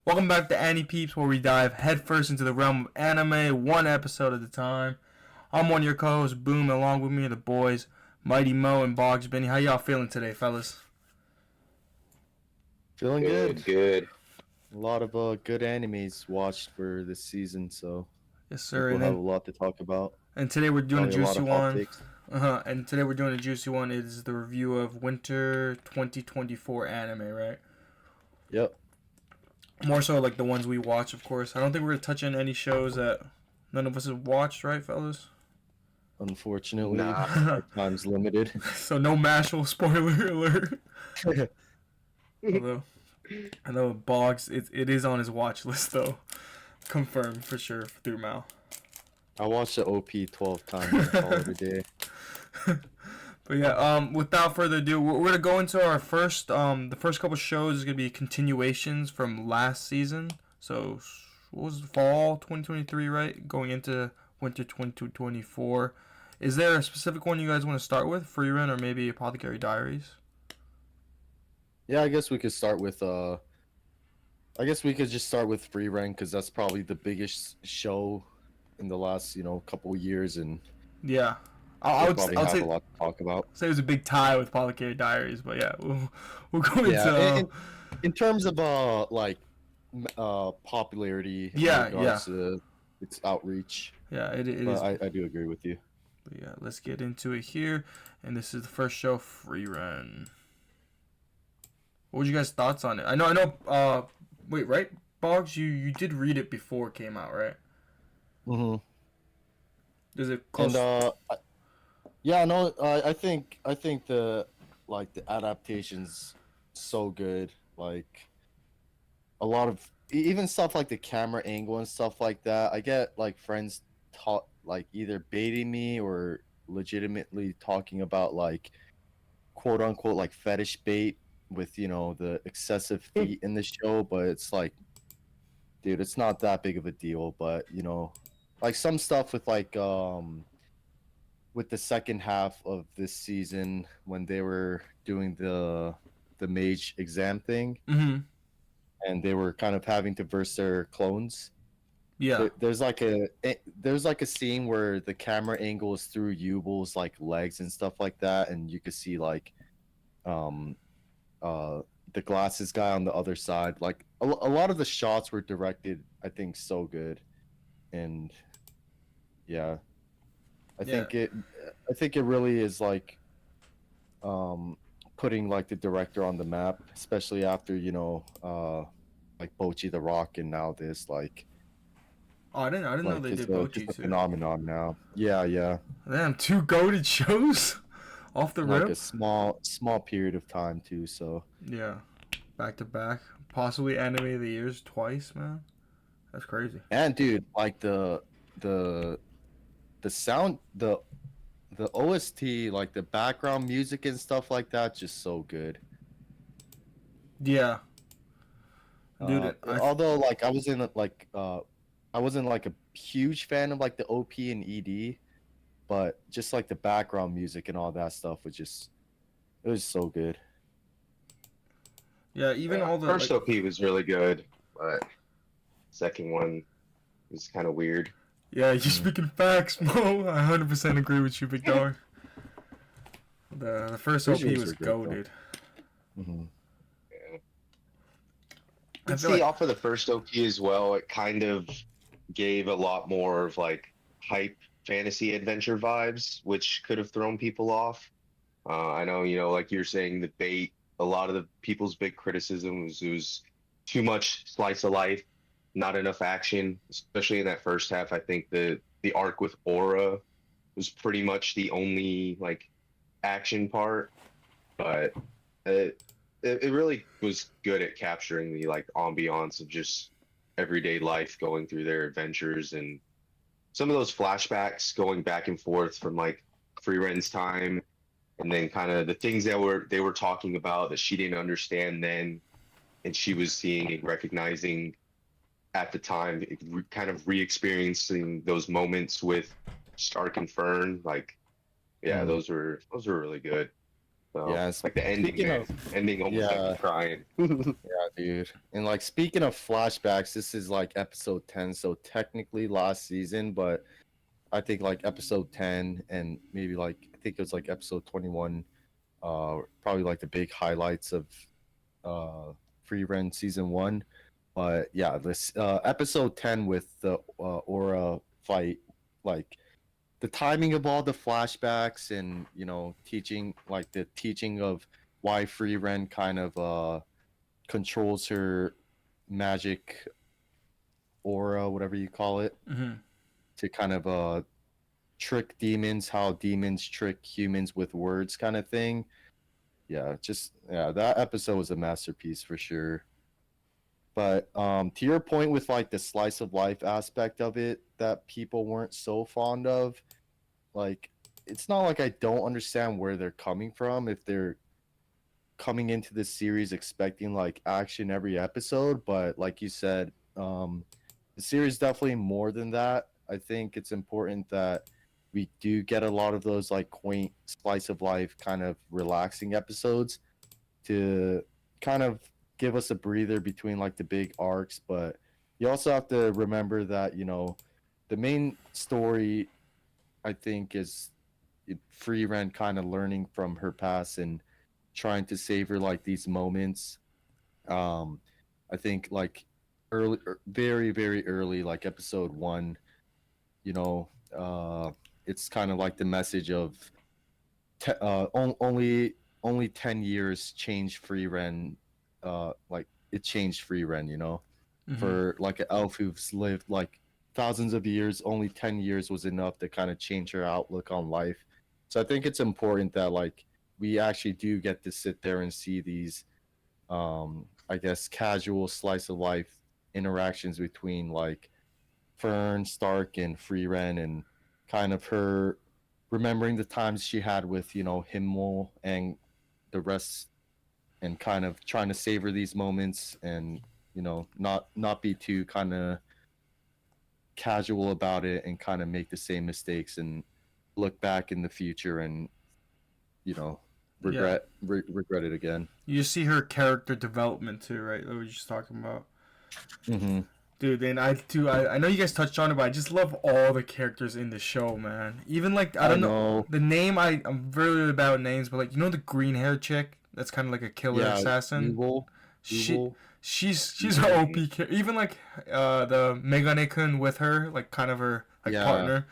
Welcome back to AniPeeps's, where we dive headfirst into the realm of anime, one episode at a time. I'm one of your co-hosts, Boom, and along with me are the boys, Mighty Mo and Boggs Benny. How y'all feeling today, fellas? Feeling good. Good. A lot of good animes watched for this season, so Yes, I think sir. we'll have a lot to talk about. And today we're doing a Probably a lot juicy of hot one. takes. And today we're doing a juicy one. It is the review of Winter 2024 anime, right? Yep. More so like the ones we watch, of course. I don't think we're gonna touch on any shows that none of us have watched, right, fellas? Unfortunately, Nah. our time's limited. So no Mashal spoiler alert. Although I know Boggs, it is on his watch list though, confirmed for sure through Mal. I watched the OP 12 times and call it a day. But yeah, without further ado, we're gonna go into our first. The first couple shows is gonna be continuations from last season. So what was it, fall 2023, right? Going into winter 2024. Is there a specific one you guys want to start with, Frieren or maybe Apothecary Diaries? Yeah, I guess we could start with I guess we could just start with Frieren because that's probably the biggest show in the last couple of years, and Yeah, I we'll would probably I would have say a lot to talk about. it was a big tie with Apothecary Diaries, but yeah, we'll go into Yeah, in terms of popularity in yeah, regards to its outreach. yeah, it But is. I do agree with you. But yeah, let's get into it here, and this is the first show, Free Run. What was you guys' thoughts on it? I know. Wait, right, Boggs, you did read it before it came out, right? Mm-hmm. Is it close? And yeah, no, I think the adaptations so good. Like a lot of even stuff like the camera angle and stuff like that. I get like friends talk like either baiting me or legitimately talking about like quote unquote like fetish bait with the excessive feet in the show, but it's like, dude, it's not that big of a deal. But like some stuff with the second half of this season when they were doing the mage exam thing Mm-hmm. and they were kind of having to verse their clones. Yeah. There's like a scene where the camera angle is through Yubel's like legs and stuff like that, and you could see like um the glasses guy on the other side. Like a lot of the shots were directed, I think, so good. And yeah, I Yeah. think it I think it really is like putting like the director on the map, especially after like Bochi the Rock, and now this Oh, I didn't know like they it's did just Bochi a too. phenomenon now. Yeah, Damn, two goated shows off the like rip. a small period of time too. So Yeah, back to back, possibly anime of the years twice, man. That's crazy. and dude, like the sound the OST, like the background music and stuff like that, just so good. Yeah, dude. Although like I wasn't like a huge fan of like the OP and ED, but just like the background music and all that stuff it was so good. Yeah, even Yeah. all the First like. OP was really good, but second one was kind of weird. Yeah, you Mm. speaking facts, Mo. I 100% agree with you, big dog. The first OP Visuals was are great though. goated. Hmm. Yeah. You I can feel see like off of the first OP as well, it kind of gave a lot more of like hype fantasy adventure vibes, which could have thrown people off. I know, like you're saying, the bait, a lot of the people's big criticism was it was too much slice of life, not enough action, especially in that first half. I think the arc with Aura was pretty much the only like action part, but it it really was good at capturing the like ambiance of just everyday life going through their adventures and some of those flashbacks going back and forth from like Freeren's time and then kind of the things that they were talking about that she didn't understand then and she was seeing and recognizing at the time, kind of re-experiencing those moments with Stark and Fern. Like, yeah, Hmm. those were really good. So Yeah, like the ending, speaking man. of Ending almost had yeah, me crying. yeah, dude. And like speaking of flashbacks, this is like episode 10, so technically last season, but I think like episode 10 and maybe like I think it was like episode 21, probably like the big highlights of Frieren season 1. But yeah, this episode 10 with the Aura fight, like the timing of all the flashbacks and teaching like the teaching of why Frieren kind of controls her magic aura, whatever you call it, Mm-hmm. to kind of trick demons, how demons trick humans with words, kind of thing. Yeah, just yeah, that episode was a masterpiece for sure. But to your point with like the slice of life aspect of it that people weren't so fond of, like it's not like I don't understand where they're coming from if they're coming into this series expecting like action every episode, but like you said, the series definitely more than that. I think it's important that we do get a lot of those like quaint slice of life kind of relaxing episodes to kind of give us a breather between like the big arcs, but you also have to remember that, the main story I think is Frieren kind of learning from her past and trying to savor like these moments. Um, I think like early, very very early, like episode 1. You know, it's kind of like the message of only 10 years changed Frieren. Like it changed Frieren. Mm-hmm. For like an elf who's lived like thousands of years, only 10 years was enough to kind of change her outlook on life. So I think it's important that like we actually do get to sit there and see these, I guess, casual slice of life interactions between like Fern, Stark, and Frieren, and kind of her remembering the times she had with Himmel and the rest, and kind of trying to savor these moments and not be too kind of casual about it and kind of make the same mistakes and look back in the future and you know Yeah. regret it again. You just see her character development too, right? That we were just talking about. Mm-hmm. Dude, and I know you guys touched on it, but I just love all the characters in the show, man. Even like I I don't know know. the name. I'm very bad with names, but like the green hair chick that's kind of like a killer Yeah, assassin. evil, She evil. she's her OP. Even like the Megane-kun with her, like kind of her like Yeah, partner.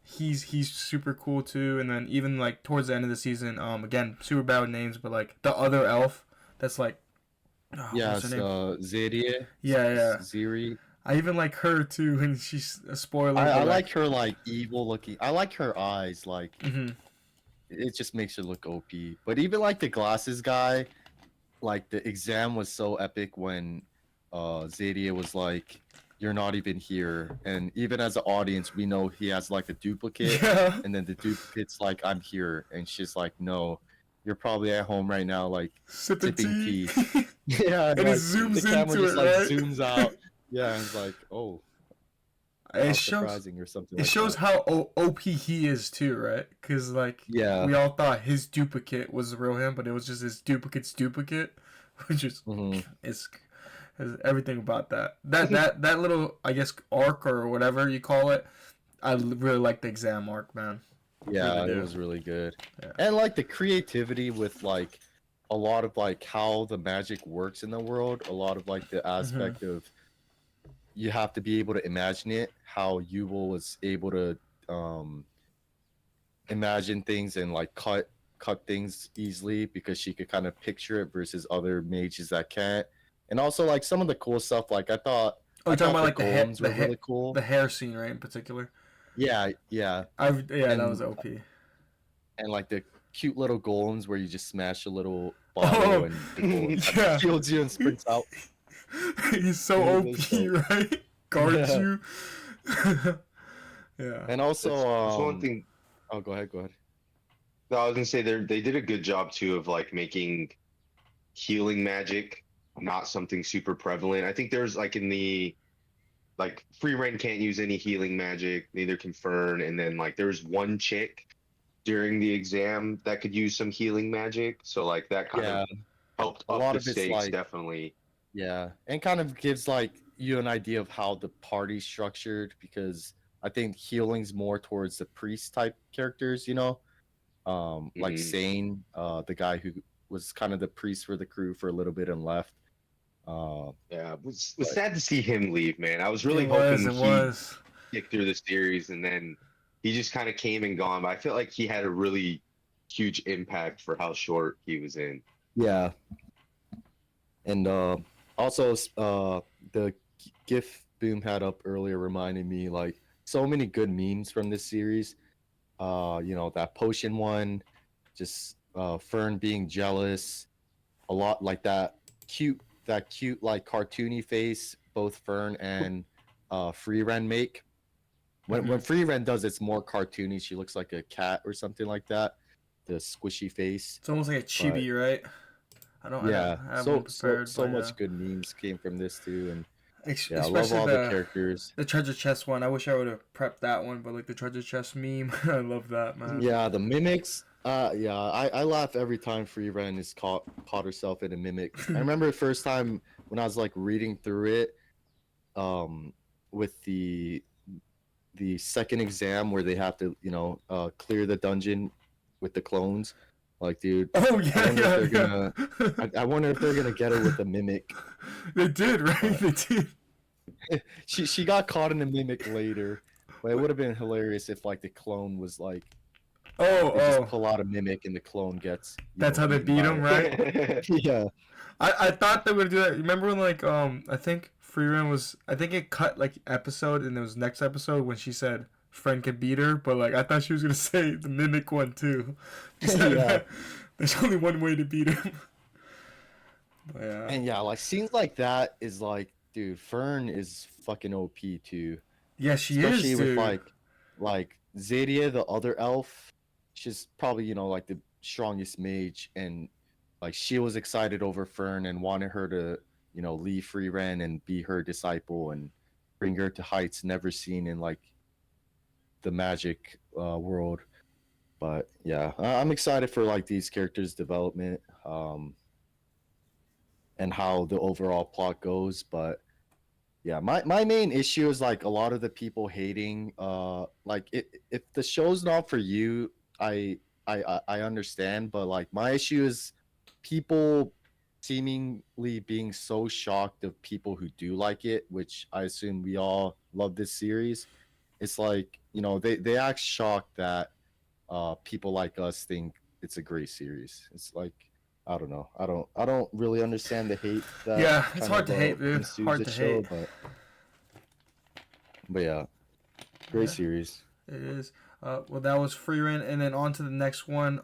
He's super cool too. And then even like towards the end of the season, again super bad with names, but like the other elf that's like, oh, what's her yes. name? Zerie, Yeah. Ziri. I even like her too, and she's a spoiler, I but like her like evil looking. I like her eyes. Like hmm it just makes her look OP. But even like the glasses guy, like the exam was so epic when Zadia was like, "You're not even here," and even as an audience, we know he has like a duplicate, yeah, and then the duplicate's like, "I'm here," and she's like, "No, you're probably at home right now, like sipping sipping tea, tea." Yeah, and and it like the zooms camera into just it, like right? zooms out. Yeah, and it's like, "Oh, how It shows surprising," or something it like shows that. how OP he is too, right? Because like Yeah. we all thought his duplicate was the real him, but it was just his duplicate's duplicate, which Hmm. is everything about that little I guess arc or whatever you call it. Really like the exam arc, man. Yeah, Really it do. was really good. Yeah. And like the creativity with like a lot of like how the magic works in the world, a lot of like the hmm aspect of you have to be able to imagine it, how Yuval was able to um imagine things and like cut things easily because she could kind of picture it versus other mages that can't. And also like some of the cool stuff, like Oh, I you're talking thought about the like golems were really cool. the hair scene, right? In particular. Yeah, yeah. Yeah, that was And OP. and like the cute little golems where you just smash a little bottle Oh, and the golem kind of yeah. shields you and sprints out. He's so That's OP, dope. right? Guards Yeah. you. Yeah. And also, That's one thing. oh, go ahead, go ahead. No, I was gonna say they did a good job too of like making healing magic not something super prevalent. I think there's like in the Free Reign can't use any healing magic, neither can Fern, and then like there's one chick during the exam that could use some healing magic. So like that kind Yeah, of helped a up lot the of it's stakes like definitely. yeah, and kind of gives like you an idea of how the party's structured because I think healing's more towards the priest type characters, you know, like Mhm. Sane, the guy who was kind of the priest for the crew for a little bit and left. Uh, Yeah, was but sad to see him leave, man. I was really It was. hoping It he'd was. stick through the series, and then he just kind of came and gone. But I feel like he had a really huge impact for how short he was in. yeah, and also the GIF Boom had up earlier reminded me like so many good memes from this series. You know, that potion one, just Fern being jealous, a lot like that cute like cartoony face both Fern and Frieren make. When Mhm. Frieren does it's more cartoony, she looks like a cat or something like that, the squishy face. It's almost like a But chibi, right? I don't yeah, have one prepared, so but yeah. much good memes came from this too, and yeah, I love Especially all the characters. the treasure chest one. I wish I would have prepped that one, but like the treasure chest meme, I love that, man. Yeah, the mimics. Yeah, I laugh every time Frieren is caught herself in a mimic. I remember the first time when I was like reading through it, with the second exam where they have to, you know, clear the dungeon with the clones. Like, dude, Oh I yeah, wonder if they're yeah, gonna. yeah. I wonder if they're gonna get her with a mimic. They did, right? But They did. she got caught in a mimic later. But it would have been hilarious if like the clone was like Oh, they just oh. pull out a mimic and the clone gets, you That's know, how they eaten beat by him, it. right? Yeah. I thought they would do that. Remember when like I think Frieren was I think it cut like episode and it was next episode when she said friend could beat her, but like I thought she was gonna say the mimic one too. She said Yeah. there's only one way to beat him. But yeah. And yeah, like scenes like that is like, dude, Fern is fucking OP too. Yeah, she is, Especially with dude. like Zadia, the other elf. She's probably, you know, like the strongest mage, and like she was excited over Fern and wanted her to, you know, leave Frieren and be her disciple and bring her to heights never seen in like the magic world. But yeah, I'm excited for like these characters' development, and how the overall plot goes. But yeah, my main issue is like a lot of the people hating. Like if the show's not for you, I understand. But like my issue is people seemingly being so shocked of people who do like it, which I assume we all love this series. It's like, you know, they act shocked that people like us think it's a great series. It's like, I don't know. I don't really understand the hate that Yeah, it's kind hard of to hate, dude. ensues Hard the to show, hate. but yeah, great Yeah, series. it is. Well, that was Frieren, and then on to the next one.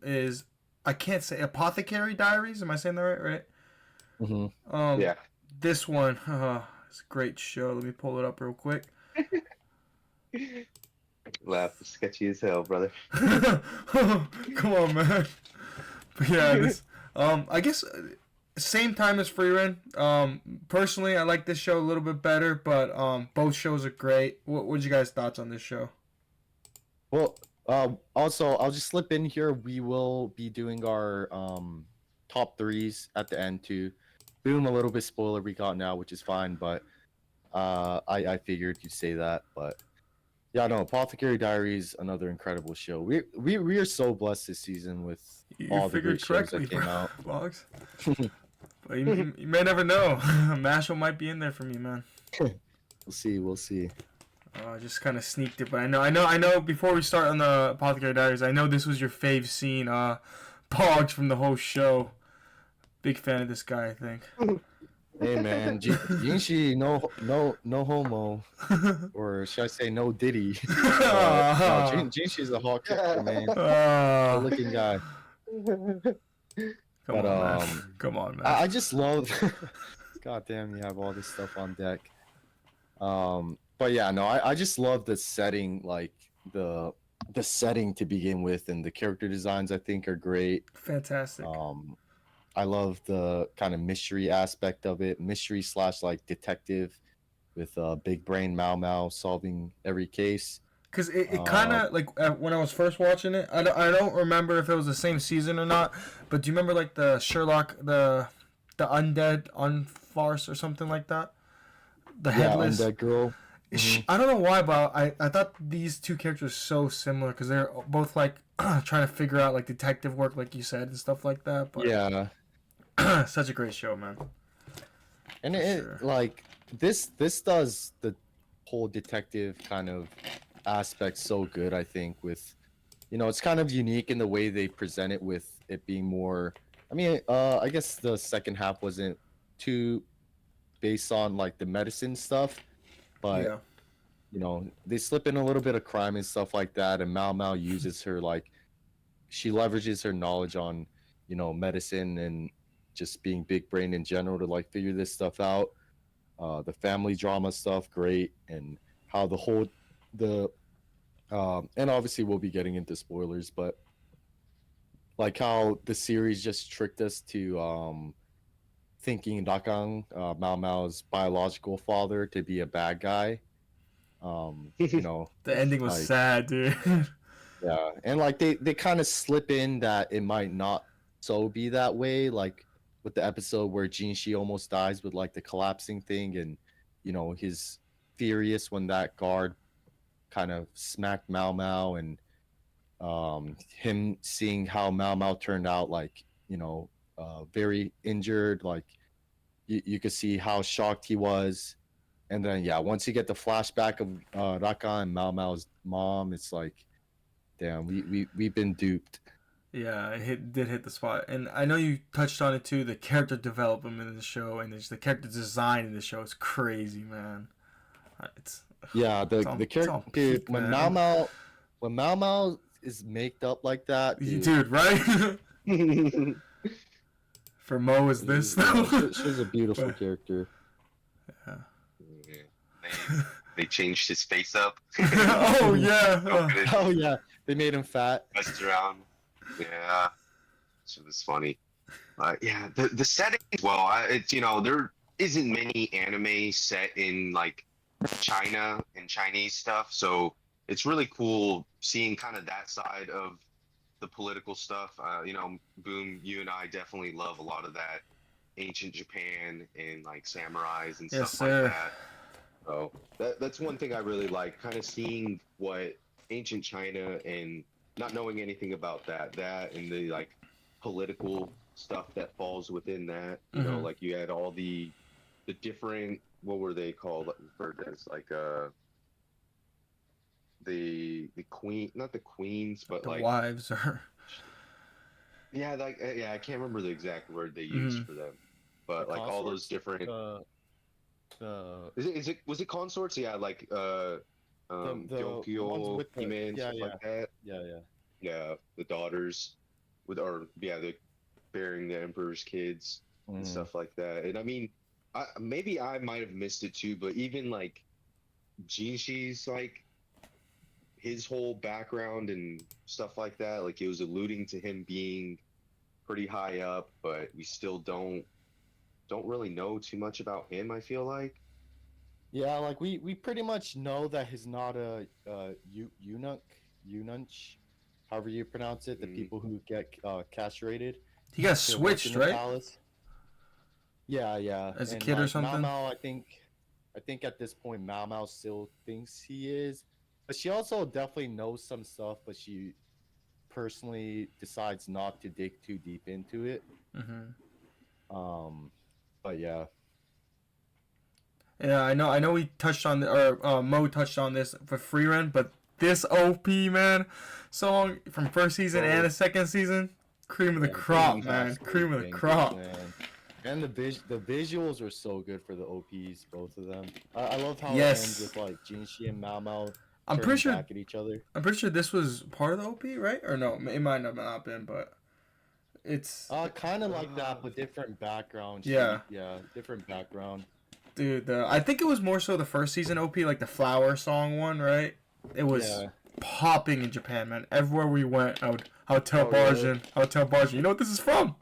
Is I can't say Apothecary Diaries. Am I saying that right? Right. Hmm. Um, Yeah. this one, it's a great show. Let me pull it up real quick. Laugh sketchy as hell, brother. Come on, man. But yeah, this. I guess same time as Frieren. Personally, I like this show a little bit better, but both shows are great. What's you guys' thoughts on this show? Well, also I'll just slip in here. We will be doing our top threes at the end too. Boom, a little bit spoiler we got now, which is fine, but I figured you'd say that, but yeah, no, Apothecary Diaries, another incredible show. We are so blessed this season with You all the figured great shows correctly, that came out. Boggs. But you may never know. Mashal might be in there for me, man. We'll see, we'll see. I just kind of sneaked it, but I know. Before we start on the Apothecary Diaries, I know this was your fave scene, Pogs from the whole show. Big fan of this guy, I think. Hey man, Jinshi, no homo, or should I say no Diddy? No, Jinshi's a hot character, man. Good looking guy. Come But on, man. Come on, man. I just love. God damn, you have all this stuff on deck. But yeah, no, I just love the setting, like the setting to begin with, and the character designs I think are great. Fantastic. I love the kind of mystery aspect of it, mystery slash like detective with big brain Mao Mao solving every case. Because it kind of, like, when I was first watching it, I don't remember if it was the same season or not, but do you remember, like, the Sherlock, the Undead Unfarce or something like that? The Headless. Undead Girl. I don't know why, but I thought these two characters so similar because they're both, like, trying to figure out, like, detective work, like you said, and stuff like that. But Yeah. such a great show, man. And Sure. like this does the whole detective kind of aspect so good, I think, with it's kind of unique in the way they present it, with it being more, I mean, I guess the second half wasn't too based on like the medicine stuff, but Yeah. they slip in a little bit of crime and stuff like that, and Mao uses her, like, she leverages her knowledge on medicine and just being big brain in general to like figure this stuff out. The family drama stuff, great, and how the and obviously we'll be getting into spoilers, but like how the series just tricked us to thinking Dakang, Mao's biological father, to be a bad guy. The ending was like, sad, dude. yeah, and like they kind of slip in that it might not so be that way, like with the episode where Jinshi almost dies with like the collapsing thing, and he's furious when that guard kind of smacked Mao, and him seeing how Mao turned out, like, very injured, like you could see how shocked he was. And then yeah, once you get the flashback of Raka and Mao's mom, it's like, damn, we've been duped. Yeah, did hit the spot, and I know you touched on it too. The character development in the show and the character design in the show is crazy, man. It's Yeah, the it's character, on dude, peak, when man. Mao is made up like that, Dude, right? For Mo is this yeah, though? she's a beautiful But, character. yeah. Yeah. They changed his face up. Oh yeah. Oh yeah, they made him fat. Messed around. Yeah, so it's funny. Yeah, the setting as well. It's there isn't many anime set in like China and Chinese stuff, so it's really cool seeing kind of that side of the political stuff. Boom, you and I definitely love a lot of that ancient Japan and like samurais and Yes, stuff sir. like that. So that's one thing I really like, kind of seeing what ancient China, and not knowing anything about that and the like political stuff that falls within that. Like you had all the different, what were they called, referred as, like the queen, not the queens, but The like, wives are. yeah, like, yeah, I can't remember the exact word they used for them, but The like all those consorts? different. The Was it consorts? Yeah, like the Gyokyo, with the, Himen, yeah, stuff like that. yeah. Yeah, the daughters the bearing the emperor's kids and stuff like that. And I mean, maybe I might have missed it too, but even like Jinshi's, like, his whole background and stuff like that, like it was alluding to him being pretty high up, but we still don't really know too much about him, I feel like. Yeah, like we pretty much know that he's not a eunuch, however you pronounce it. The people who get castrated. He got to work in switched, the right? palace. Yeah. As a And kid or like something. Mao, I think at this point Mao still thinks he is, but she also definitely knows some stuff, but she personally decides not to dig too deep into it. But yeah. Yeah, I know. We touched on Mo touched on this for Frieren, but this OP, man, song from first season and the second season, cream of the crop, man, cream of the crop. Man. And the visuals are so good for the OPs, both of them. I love how Yes. it ends with like Jinshi and Mao I'm turning pretty sure. back at each other. I'm pretty sure this was part of the OP, right? Or no, it might have not been, but it's Kind of like that, but different background. Yeah. Yeah, different background. dude. I think it was more so the first season OP, like the flower song one, right? It was popping in Japan, man. Everywhere we went, I would tell Barjin, you know what this is from?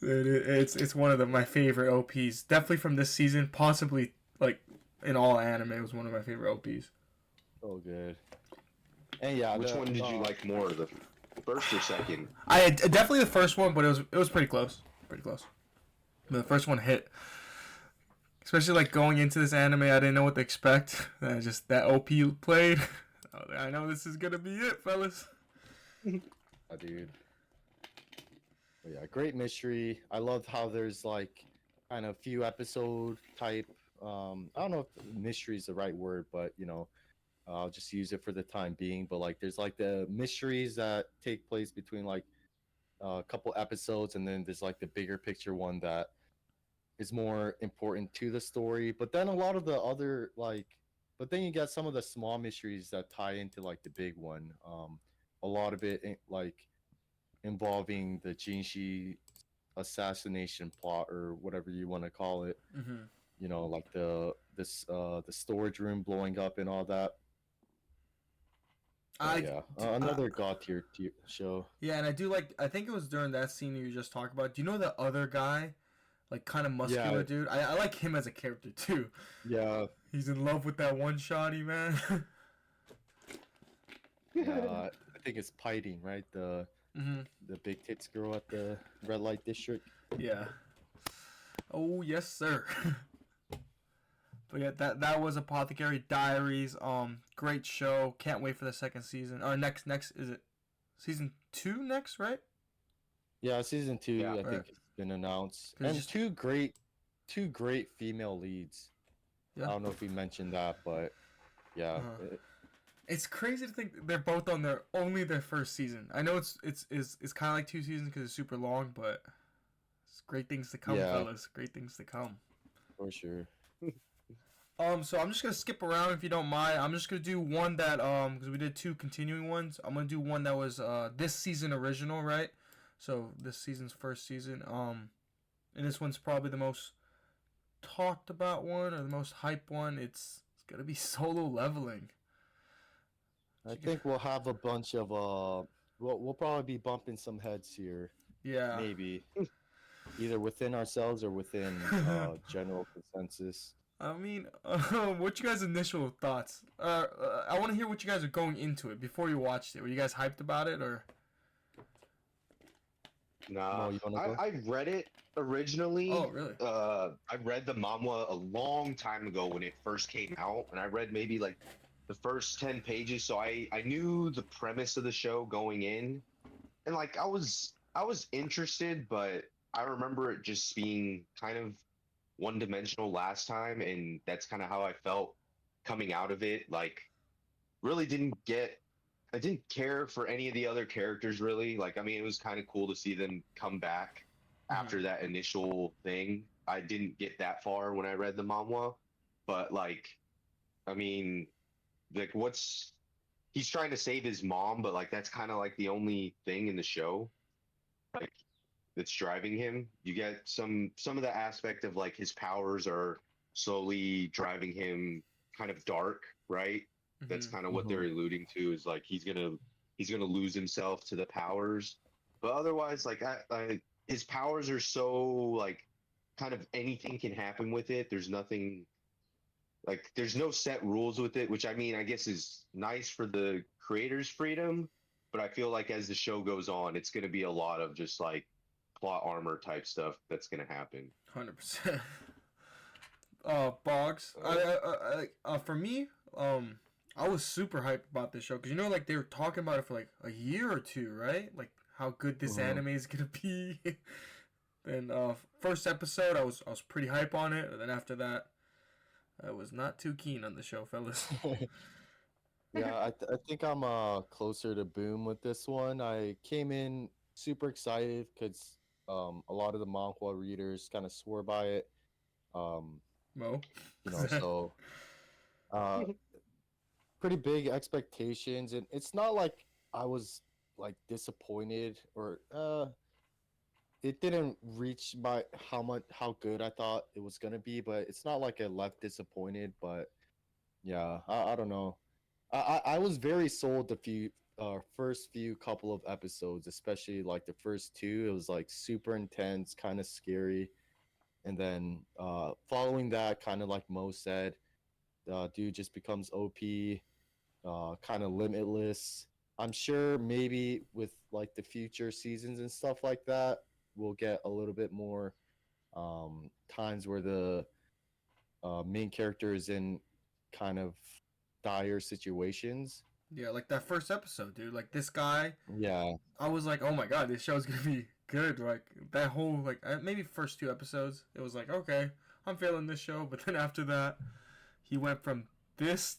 It's one of my favorite OPs, definitely from this season, possibly like in all anime. It was one of my favorite OPs. So good. And yeah, Which one did you like more, the first or second? I definitely the first one, but it was pretty close. Pretty close. But the first one hit. Especially like going into this anime, I didn't know what to expect. Just that OP played. I know this is gonna be it, fellas. Dude. But yeah, great mystery. I love how there's like kind of few episode type. I don't know if mystery is the right word, but you know, I'll just use it for the time being. But like, there's like the mysteries that take place between like a couple episodes, and then there's like the bigger picture one that is more important to the story. But then a lot of the other like, but then you get some of the small mysteries that tie into like the big one. A lot of it like involving the Jinshi assassination plot or whatever you want to call it. Mm-hmm. You know, like the storage room blowing up and all that. Another god tier show. Yeah, and I do like. I think it was during that scene you just talked about. Do you know the other guy, like kind of muscular dude? I like him as a character too. Yeah. He's in love with that one shotty man. I think it's Piting, right? The big tits girl at the red light district. Yeah. Oh yes, sir. But yeah, that was Apothecary Diaries. Great show. Can't wait for the second season. Or next is it season 2 next, right? Yeah, season 2. Yeah. I think it's been announced. There's And just- two great female leads. Yeah. I don't know if we mentioned that, but yeah. Uh-huh. It's crazy to think they're both on only their first season. I know it's kind of like 2 seasons because it's super long, but it's great things to come, fellas. Great things to come. For sure. So I'm just gonna skip around if you don't mind. I'm just gonna do one that because we did 2 continuing ones. I'm gonna do one that was this season original, right? So this season's first season. And this one's probably the most talked about one or the most hype one. It's gonna be Solo Leveling. I think we'll have a bunch of we'll probably be bumping some heads here. Yeah. Maybe. Either within ourselves or within general consensus. I mean, what's you guys' initial thoughts? I want to hear what you guys are going into it before you watched it. Were you guys hyped about it or? Nah, you wanna go? I read it originally. Oh, really? I read the manhwa a long time ago when it first came out, and I read maybe like the first 10 pages, so I knew the premise of the show going in, and like I was interested, but I remember it just being kind of one-dimensional last time, and that's kind of how I felt coming out of it. Like, really I didn't care for any of the other characters really. Like, I mean, it was kind of cool to see them come back after that initial thing. I didn't get that far when I read the manhwa, but like, I mean, like, he's trying to save his mom, but like that's kind of like the only thing in the show, like, that's driving him. You get some of the aspect of like his powers are slowly driving him kind of dark, right? That's kind of what they're alluding to, is like he's gonna lose himself to the powers, but otherwise, like his powers are so like kind of anything can happen with it. There's nothing, like there's no set rules with it, which I mean I guess is nice for the creator's freedom, but I feel like as the show goes on, it's gonna be a lot of just like plot armor type stuff that's gonna happen. 100%. Boggs. For me, I was super hyped about this show because like they were talking about it for like a year or two, right? Like how good this anime is gonna be. Then first episode, I was pretty hype on it, and then after that, I was not too keen on the show, fellas. Yeah, I think I'm closer to Boom with this one. I came in super excited because a lot of the manhwa readers kind of swore by it. Mo? So pretty big expectations, and it's not like I was like disappointed or it didn't reach by how good I thought it was gonna be, but it's not like I left disappointed. But yeah, I don't know. I was very sold the first few couple of episodes, especially like the first 2. It was like super intense, kind of scary, and then following that, kind of like Mo said, Dude just becomes OP, kind of limitless. I'm sure maybe with like the future seasons and stuff like that, we'll get a little bit more times where the main character is in kind of dire situations. Yeah, like that first episode, dude. Like this guy, Yeah, I was like, oh my god, this show's gonna be good. Like that whole like maybe first 2 episodes, it was like okay, I'm feeling this show. But then after that, he went from this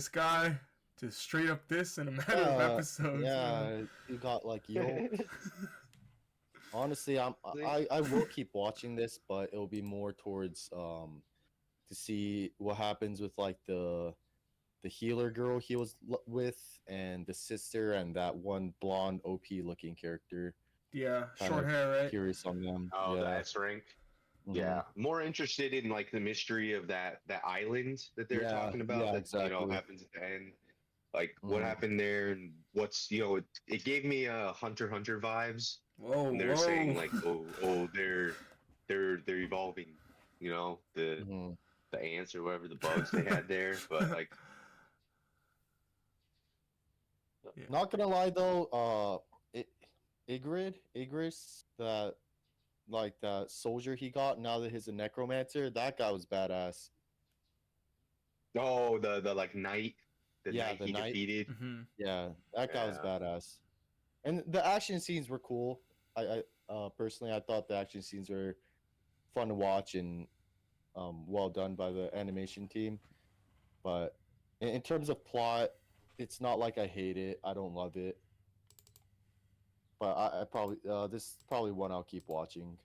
guy to straight up this in a matter of episodes. Man. yeah, you got like yo. Honestly, I will keep watching this, but it'll be more towards to see what happens with like the healer girl he was with and the sister and that one blonde OP looking character. Yeah, Kind short of hair, right? Curious on them. Oh, the Yeah. S rank. Mhm. Yeah, more interested in like the mystery of that island that they're Yeah, talking about. yeah, That exactly. happens at the end. Like what Mhm. happened there and what's it gave me Hunter x Hunter vibes. Whoa, And they're whoa. saying like they're evolving. The Mhm. the ants or whatever the bugs they had there, but like Yeah. Not gonna lie though, Igris, that like that soldier he got now that he's a necromancer, that guy was badass. oh the like knight the Yeah, knight the he knight. defeated. Mm-hmm. Yeah, that guy was Yeah. badass. And the action scenes were cool. I personally I thought the action scenes were fun to watch and well done by the animation team. But in terms of plot, it's not like I hate it. I don't love it. But I probably this is probably one I'll keep watching.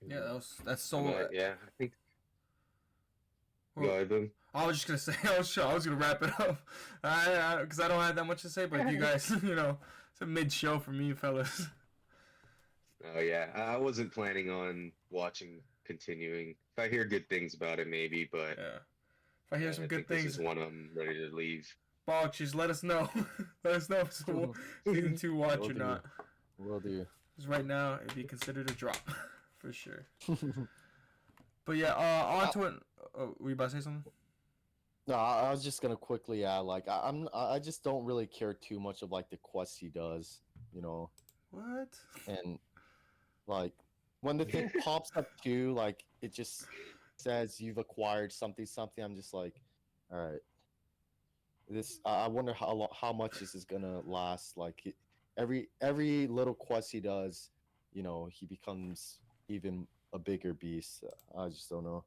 Yeah, that's so. But, yeah, I think. Well, Go ahead, Boom. I was just gonna say, I was gonna wrap it up, because I don't have that much to say. But you guys, it's a mid show for me, fellas. Oh yeah, I wasn't planning on watching continuing. If I hear good things about it, maybe, but Yeah. If I hear some I good think this is things, one I'm ready to leave. Bogchies, let us know. Let us know if it's season 2 watch Will or do. not. Will do. Because right now, it'd be considered a drop, for sure. But yeah, on to it. Oh, were you about to say something? No, I was just gonna quickly add, like I just don't really care too much of like the quests he does, What? and like when the thing pops up too, like it just says you've acquired something something. I'm just like, all right, this I wonder how much this is gonna last. Like every little quest he does, he becomes even a bigger beast. I just don't know,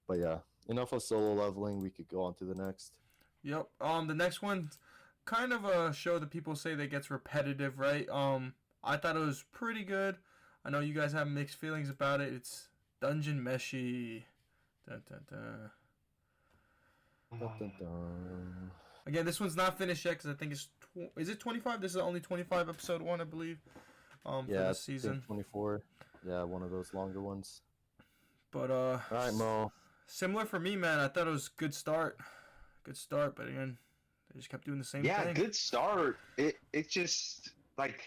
but yeah. Enough of solo leveling. We could go on to the next. Yep. The next one, kind of a show that people say that gets repetitive, right? I thought it was pretty good. I know you guys have mixed feelings about it. It's Dungeon Meshi. Dun, dun, dun. Dun, dun, dun. Again, this one's not finished yet because I think it's is it 25? This is only 25 episode 1, I believe. For Yeah, this season. 24. Yeah, one of those longer ones. But All right, Mo. similar for me, man. I thought it was good start, but again, they just kept doing the same Yeah, thing. good start. It just like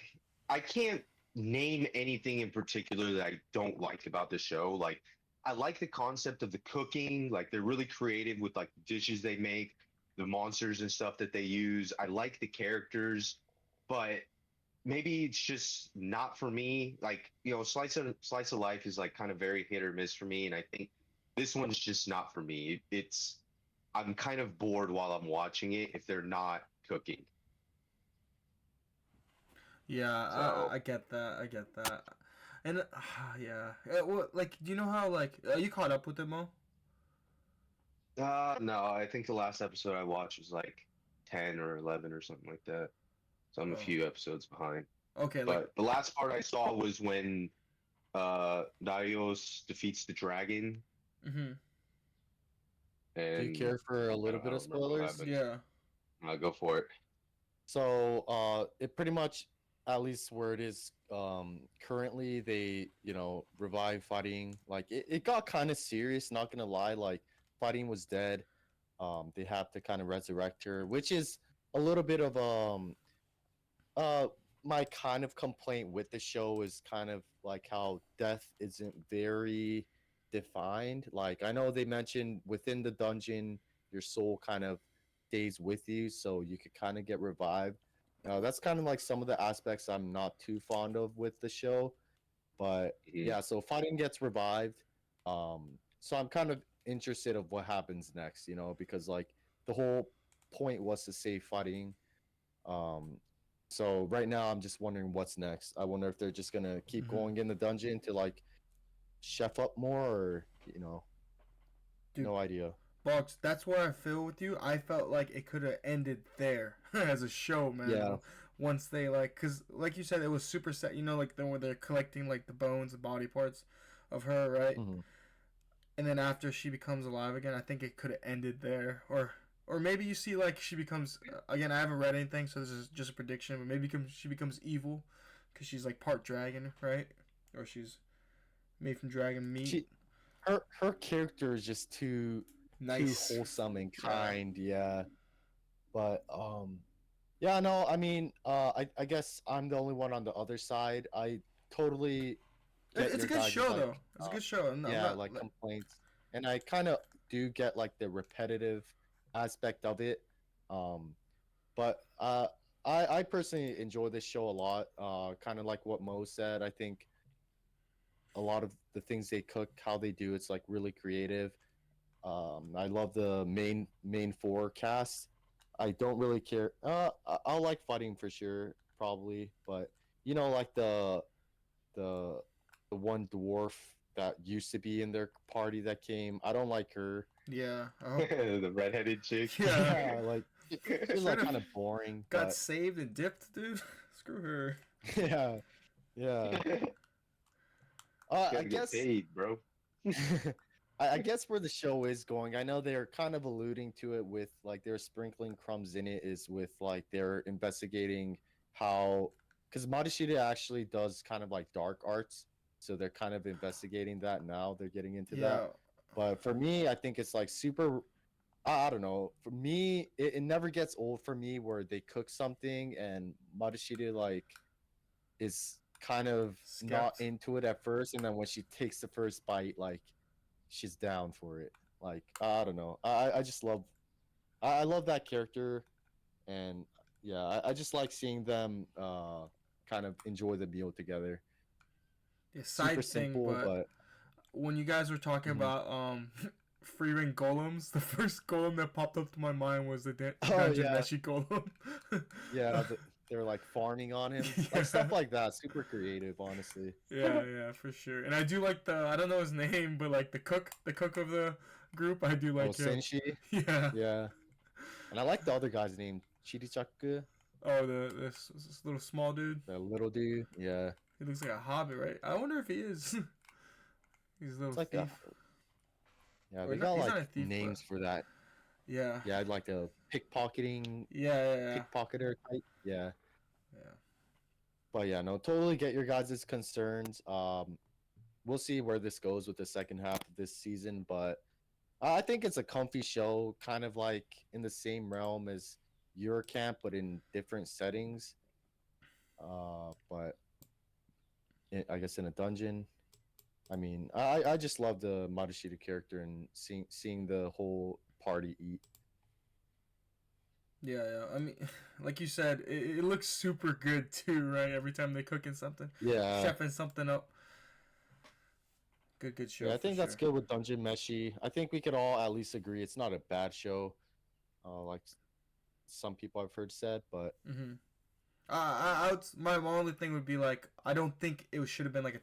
I can't name anything in particular that I don't like about the show. Like I like the concept of the cooking. Like they're really creative with like the dishes they make, the monsters and stuff that they use. I like the characters, but maybe it's just not for me. Like, slice of life is like kind of very hit or miss for me, and I think this one's just not for me. I'm kind of bored while I'm watching it if they're not cooking. Yeah, So- I get that. I get that. And yeah, well, like, do you know how like you caught up with them, Mo? No, I think the last episode I watched was like 10 or 11 or something like that. So I'm a Oh. few episodes behind. Okay, like But the last part I saw was when Darius defeats the dragon. hmm And Do you care for a little I bit of don't remember what spoilers? happened. yeah. I'll go for it. So, it pretty much, at least where it is currently, they, revive fighting. Like, it got kind of serious, not gonna lie. Like, fighting was dead. They have to kind of resurrect her, which is a little bit of my kind of complaint with the show is kind of like how death isn't very defined. Like I know they mentioned within the dungeon, your soul kind of stays with you, so you could kind of get revived. That's kind of like some of the aspects I'm not too fond of with the show. But Mhm. yeah, so fighting gets revived. So I'm kind of interested of what happens next, because like the whole point was to save fighting. Um, so right now I'm just wondering what's next. I wonder if they're just gonna keep Mhm. going in the dungeon to like chef up more, or Dude, no idea. Box, that's where I feel with you. I felt like it could have ended there as a show, Yeah. man. Once they cause like you said, it was super set. You know, like when they're collecting like the bones and body parts of her, right? Mhm. And then after she becomes alive again, I think it could have ended there, or maybe you see like she becomes again. I haven't read anything, so this is just a prediction. But maybe she becomes evil, cause she's like part dragon, right? Or she's made from dragon meat. She her character is just too Nice. wholesome and Yeah. kind, yeah. But yeah, no, I mean, I guess I'm the only one on the other side. I totally get It's a your good guys' show like though. It's a good show. I'm yeah, not. like complaints. And I kind of do get like the repetitive aspect of it. Um but I personally enjoy this show a lot. Kind of like what Mo said. I think a lot of the things they cook, how they do, it's like really creative. I love the main four cast. I don't really care. I'll like fighting for sure, probably, but like the the one dwarf that used to be in their party that came. I don't like her. Yeah. I hope. The redheaded chick. Yeah. Yeah, like she's Should like kind have of boring, got but saved and dipped, dude. Screw her. yeah, yeah. I Gotta get guess paid, bro. I guess where the show is going, I know they're kind of alluding to it with like they're sprinkling crumbs in it, is with like they're investigating how, because Marushita actually does kind of like dark arts, so they're kind of investigating that now. They're getting into that. Yeah. But for me, I think it's like super. I don't know. For me, it never gets old for me where they cook something and Marushita like is kind of not Skept. into it at first, and then when she takes the first bite, like she's down for it. Like I don't know. I just love I love that character, and yeah, I just like seeing them kind of enjoy the meal together. Yeah, Super side thing, simple, but but when you guys were talking Mhm. about Frieren golems, the first golem that popped up to my mind was the Oh dungeon yeah, Meshi golem. yeah. They're like farming on him, like Yeah. stuff like that. Super creative, honestly. Yeah, yeah, for sure. And I do like I don't know his name, but like the cook of the group, I do Oh, like him. Senshi, Yeah. yeah, and I like the other guy's name, Chirichaku, Oh, this little small dude. the little dude. Yeah, He looks like a hobbit, right? I wonder if he is. He's a little it's like a thief. yeah. Or They not, got he's not a like thief, but names for that. yeah. Yeah, I'd like a pickpocketing Yeah, yeah, yeah. pickpocketer type. Yeah. Yeah. But yeah, no, totally get your guys' concerns. We'll see where this goes with the second half of this season, but I think it's a comfy show, kind of like in the same realm as Eurocamp, but in different settings. But I guess in a dungeon. I mean, I just love the Marushita character and seeing the whole party eat. Yeah, yeah. I mean, like you said, it looks super good too, right? Every time they cooking something, Yeah, chefing something up. Good show yeah, I for think that's sure. good with Dungeon Meshi. I think we could all at least agree it's not a bad show. Like some people I've heard said, but Mm-hmm. My only thing would be like, I don't think it should have been like a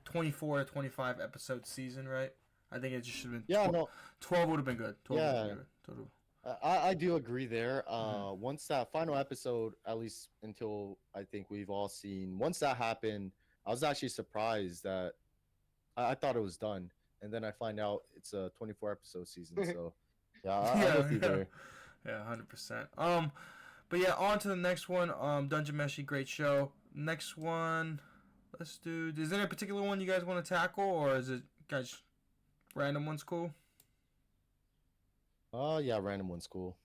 24 or 25 episode season, right? I think it just should have been yeah, no, 12 would have been good. 12 would have yeah, been good. Total. I do agree there. Mm-hmm. Once that final episode, at least until I think we've all seen, once that happened, I was actually surprised that I thought it was done, and then I find out it's a 24 episode season. So, yeah, I'm with Yeah, you yeah, there. yeah, 100%. But yeah, on to the next one. Dungeon Meshi, great show. Next one, let's do. Is there a particular one you guys want to tackle, or is it guys random one's cool? Oh yeah, random one's cool.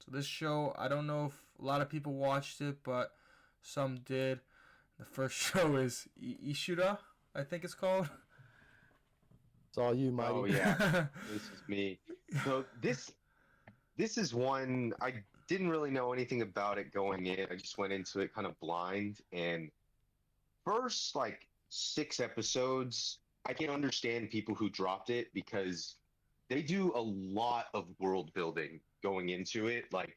So this show, I don't know if a lot of people watched it, but some did. The first show is Ishura, I think it's called. It's all you, Mighty. Oh yeah, this is me. So this is one I didn't really know anything about it going in. I just went into it kind of blind, and first like 6 episodes, I can understand people who dropped it because they do a lot of world building going into it. Like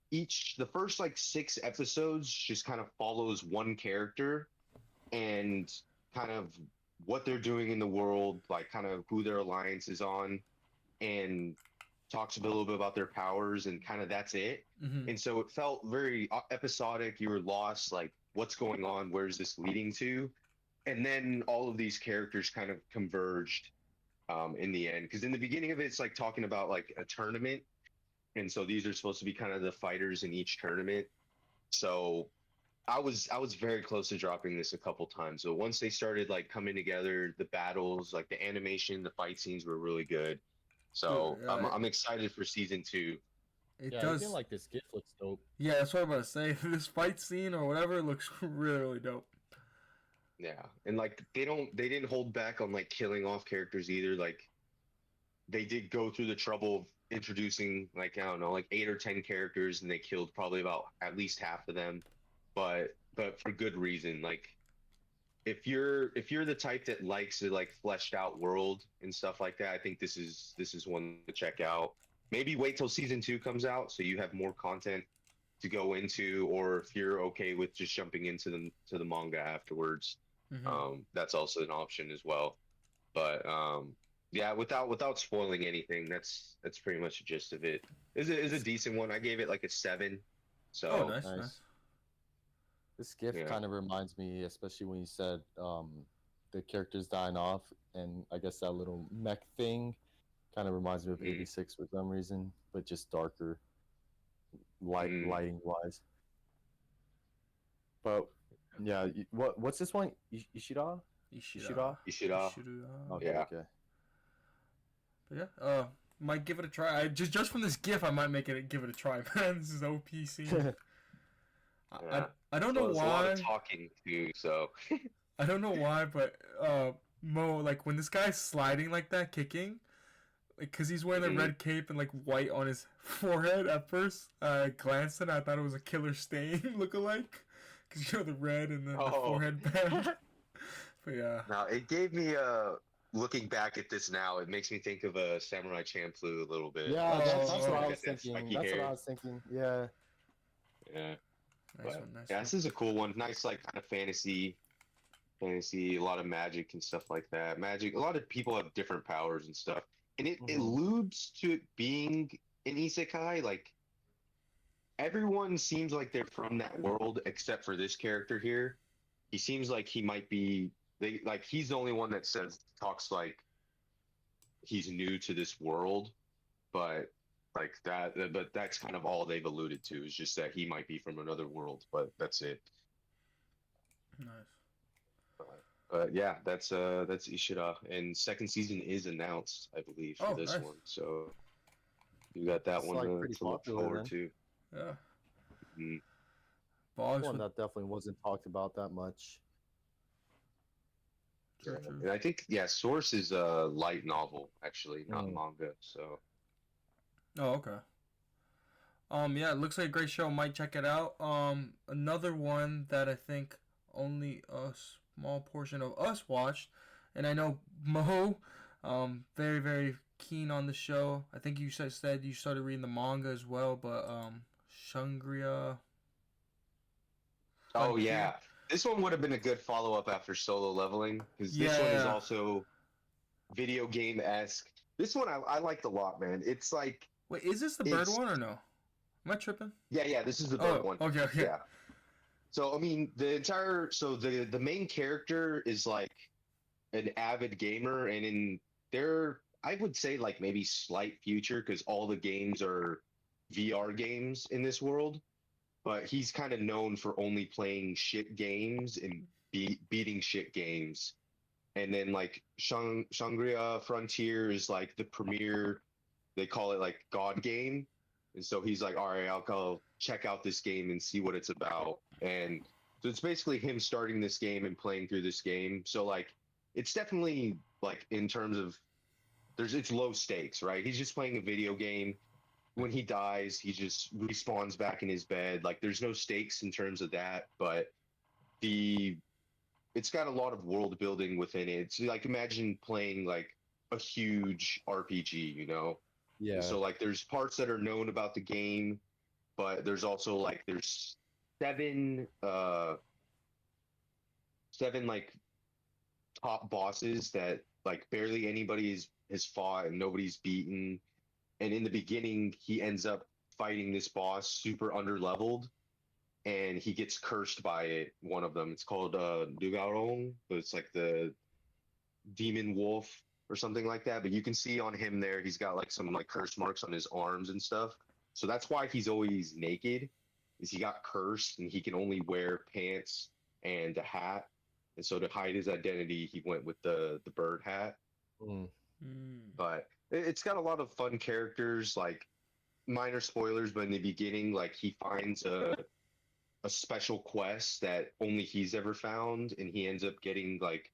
the first like 6 episodes just kind of follows one character and kind of what they're doing in the world, like kind of who their alliance is on, and talks a little bit about their powers, and kind of that's it. Hmm. And so it felt very episodic. You were lost, like what's going on, where's this leading to? And then all of these characters kind of converged in the end. Because in the beginning of it, it's like talking about like a tournament, and so these are supposed to be kind of the fighters in each tournament. So I was very close to dropping this a couple times. So once they started like coming together, the battles, like the animation, the fight scenes were really good. So Dude, I'm excited for season 2. it Yeah, does. even like this gift looks dope. Yeah, that's what I'm about to say. This fight scene or whatever looks really, really dope. Yeah, and like they didn't hold back on like killing off characters either. Like they did go through the trouble of introducing like I don't know like 8 or 10 characters, and they killed probably about at least half of them, but for good reason. Like if you're the type that likes the like fleshed out world and stuff like that, I think this is one to check out. Maybe wait till season 2 comes out so you have more content to go into, or if you're okay with just jumping into the manga afterwards, Hmm. that's also an option as well. But yeah, without spoiling anything, that's pretty much the gist of it. Is a decent one. I gave it like a 7. Oh, So nice, Nice. nice. This gift yeah. kind of reminds me, especially when you said the characters dying off, and I guess that little mech thing kind of reminds me of Mm, 86 for some reason, but just darker, mm. lighting wise. But yeah, what's this one? Ishida? Ishida. Ishida. Ishida. Okay, Yeah. okay. But yeah, might give it a try. Just from this GIF, I might give it a try, man. This is OP scene. Yeah. I don't So know there's a lot of why. talking too. So I don't know why, but Mo, like when this guy's sliding like that, kicking, like, cause he's wearing the Mhm. red cape and like white on his forehead. At first, I glanced at it, I thought it was a Killer Stain look-alike, cause you know the red and the Oh. forehead band. But yeah, Now it gave me looking back at this now, it makes me think of a Samurai Champloo a little bit. Yeah, that's what I Oh. was Got that thinking. spiky That's what hair. I was thinking. Yeah. Yeah. nice But one, nice yeah, one. this is a cool one. Nice, like kind of fantasy, a lot of magic and stuff like that. Magic. A lot of people have different powers and stuff, and it Mhm. alludes to it being an isekai. Like everyone seems like they're from that world except for this character here. He seems like he might be. He's the only one that talks like he's new to this world, but like that. But that's kind of all they've alluded to is just that he might be from another world, but that's it. Nice. Yeah, that's Ishida, and second season is announced, I believe, for Oh, this nice. one. So you got that It's one like pretty to look popular forward then. to. Yeah. Mhm. Boggs One with that definitely wasn't talked about that much. Yeah. true. And I think Source is a light novel actually, not Mm. manga. So Oh, okay. Yeah, it looks like a great show. Might check it out. Another one that I think only a small portion of us watched, and I know Mo, very very keen on the show. I think you said you started reading the manga as well, but Shangri-La oh Frontier. yeah, this one would have been a good follow up after Solo Leveling because this one is Yeah. also video game esque. This one I liked a lot, man. It's like Wait, is this the bird it's one or no? Am I tripping? yeah. This is the bird Oh, one. okay, okay. Yeah. So I mean, the main character is like an avid gamer, and in their I would say like maybe slight future because all the games are VR games in this world, but he's kind of known for only playing shit games and beating shit games. And then like Shangri-La Frontier is like the premier, they call it like God game. And so he's like, all right, I'll go check out this game and see what it's about. And so it's basically him starting this game and playing through this game. So like it's definitely like in terms of it's low stakes, right? He's just playing a video game. When he dies, he just respawns back in his bed. Like there's no stakes in terms of that, but the it's got a lot of world building within it. It's like imagine playing like a huge RPG, you know? And Yeah. so like there's parts that are known about the game, but there's also like there's seven seven like top bosses that like barely anybody has fought and nobody's beaten. And in the beginning, he ends up fighting this boss super underleveled, and he gets cursed by it. One of them, it's called Dugarong, but it's like the demon wolf or something like that. But you can see on him there, he's got like some like curse marks on his arms and stuff. So that's why he's always naked, is he got cursed and he can only wear pants and a hat. And so to hide his identity, he went with the bird hat. Mm. But it's got a lot of fun characters, like minor spoilers, but in the beginning, like he finds a special quest that only he's ever found, and he ends up getting like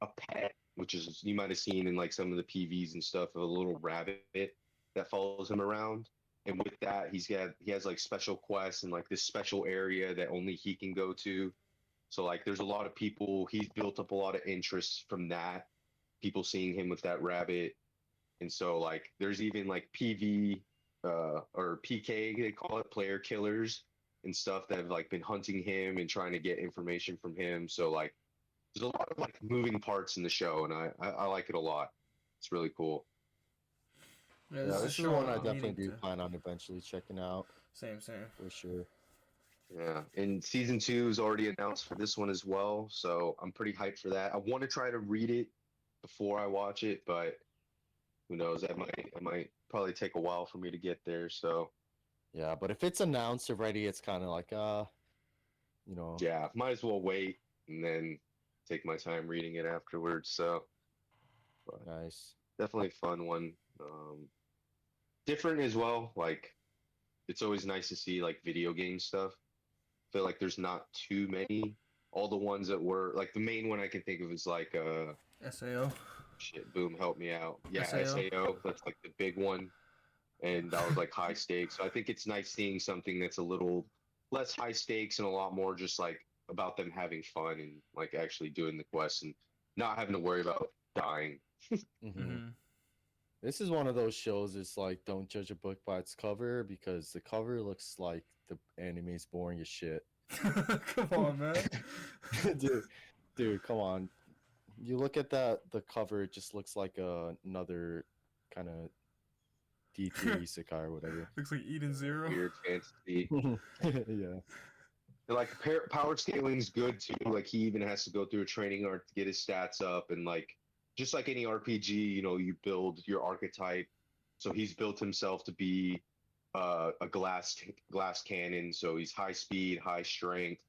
a pet, which is you might have seen in like some of the PVs and stuff, of a little rabbit that follows him around. And with that, he has like special quests and like this special area that only he can go to. So like there's a lot of people, he's built up a lot of interest from that, people seeing him with that rabbit. And so like there's even like PV or PK they call it, player killers and stuff, that have like been hunting him and trying to get information from him. So like there's a lot of like moving parts in the show, and I like it a lot. It's really cool. Yeah, Yeah, this is one I definitely meaning do to- plan on eventually checking out Same. for sure. Yeah, and season 2 is already announced for this one as well, so I'm pretty hyped for that. I want to try to read it before I watch it, but who knows? It might probably take a while for me to get there. So Yeah, but if it's announced already, it's kind of like you know, yeah, might as well wait and then take my time reading it afterwards. So but nice. definitely a fun one. Different as well. Like it's always nice to see like video game stuff. Feel like there's not too many. All the ones that were like the main one I can think of is like SAO. shit, boom, help me out. Yeah, SAO. SAO. That's like the big one. And that was like high stakes. So I think it's nice seeing something that's a little less high stakes and a lot more just like about them having fun and like actually doing the quest and not having to worry about dying. Hmm. This is one of those shows. It's like don't judge a book by its cover, because the cover looks like the anime's boring as shit. Come on, man. dude, come on. You look at the cover, it just looks like another kind of D3 isekai or whatever. Looks like Eden Zero. Weird fantasy. Yeah. And like power scaling's good too. Like he even has to go through a training arc to get his stats up, and like just like any RPG, you know, you build your archetype. So he's built himself to be a glass cannon. So he's high speed, high strength,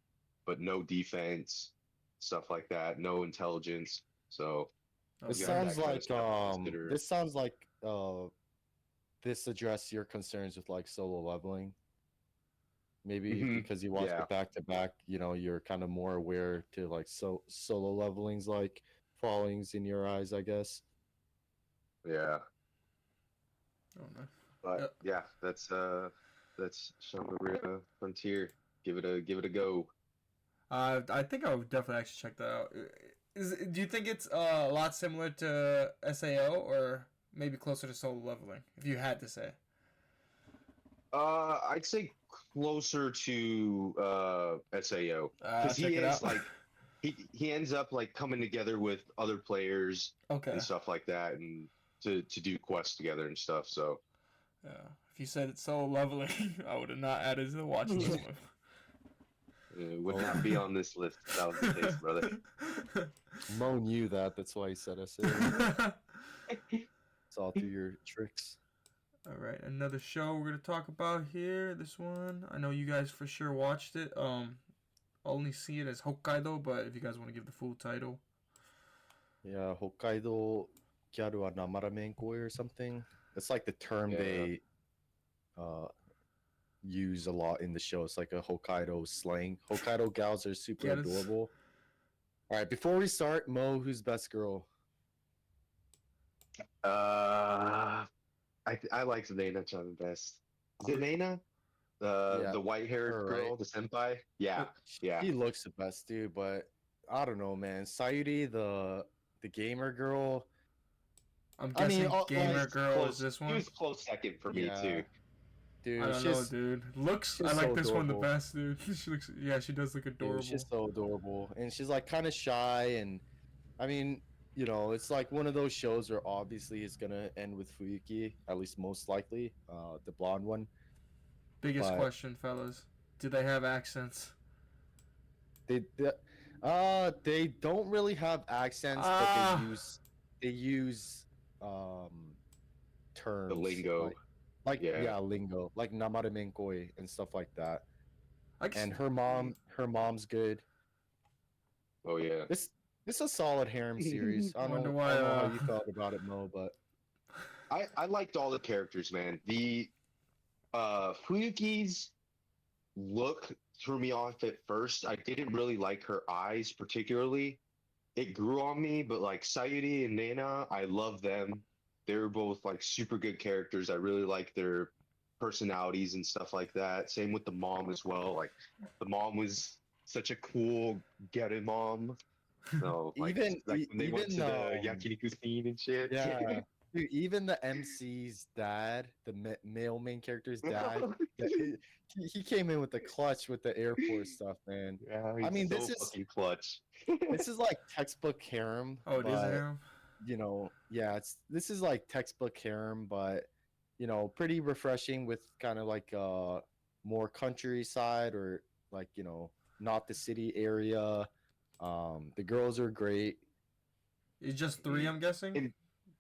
but no defense, stuff like that. No intelligence. So This you got sounds that kind of like stuff to consider. this sounds like this address your concerns with like solo leveling. Maybe Mhm. because you watch Yeah. it back to back, you know, you're kind of more aware to like solo leveling's like fallings in your eyes, I guess. Yeah. Oh no. But yeah, that's Shangri-La Frontier. Give it a go. I think I would definitely actually check that out. Do you think it's a lot similar to SAO or maybe closer to solo leveling? If you had to say. I'd say closer to SAO, because Check he it is out. like he ends up like coming together with other players Okay. and stuff like that, and to do quests together and stuff. So Yeah. If you said it's solo leveling, I would have not added to the watch list. it would not be on this list if that was the case, brother. Mo knew that. That's why he said SA. It's all through your tricks. All right, another show we're gonna talk about here. This one, I know you guys for sure watched it. Only see it as Hokkaido, but if you guys want to give the full title, Yeah, Hokkaido Gyaru wa Namaramenkoi or something. It's like the term Yeah. they use a lot in the show. It's like a Hokkaido slang. Hokkaido gals are super Yeah, that's- adorable. All right, before we start, Mo, who's best girl? I like Lena-chan the best. Is it Lena? Yeah, The white-haired her, right? girl, the senpai? Uh, Yeah, yeah. She looks the best, dude. But I don't know, man. Sayuri, the gamer girl. I'm I mean, guessing gamer like, girl is Close. this He one. was close second for me yeah, too. I dude. don't know, dude. Looks, I She's like so this one the adorable. best, dude. She looks, yeah, she does look Dude, she's adorable. so adorable, and she's like kind of shy. And I mean, it's like one of those shows where obviously it's gonna end with Fuyuki, at least most likely, the blonde one. Biggest But question, fellas. Do they have accents? they, they, they don't really have accents, but Ah, they use um The terms lingo. Yeah. yeah, lingo, like namaremenkoi and stuff like that. I guess. And her mom's good. Oh yeah. This It's a solid harem series. I wonder I why. don't know how you felt about it, Mo, but I liked all the characters, man. The Fuyuki's look threw me off at first. I didn't really like her eyes particularly. It grew on me, but like Sayuri and Nena, I love them. They're both like super good characters. I really like their personalities and stuff like that. Same with the mom as well. Like the mom was such a cool get it mom. So even like when they went even to the yakiniku scene and shit. yeah, dude, even the MC's dad, the male main character's dad, he came in with the clutch with the airport stuff, man. Yeah, I he's mean, so fucking clutch. this is like textbook harem, Oh, it is a but harem. yeah, this is like textbook harem, but pretty refreshing with kind of like more countryside or like not the city area. The girls are great It's just three, I'm guessing, And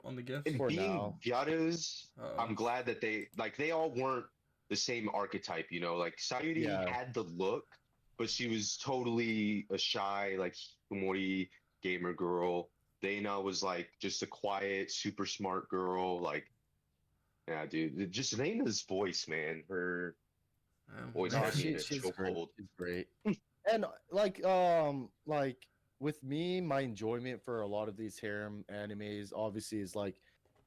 on the gifts. and for being now. Gyaras, Uh, I'm glad that they all weren't the same archetype, you know. Like Sayuri Yeah, had the look, but she was totally a shy, like hikikomori gamer girl. Dana was like just a quiet, super smart girl. Like, yeah, dude, just Dana's voice, man. Her voice no, had me in a she's great. chokehold. She's great. And like with me, my enjoyment for a lot of these harem animes obviously is like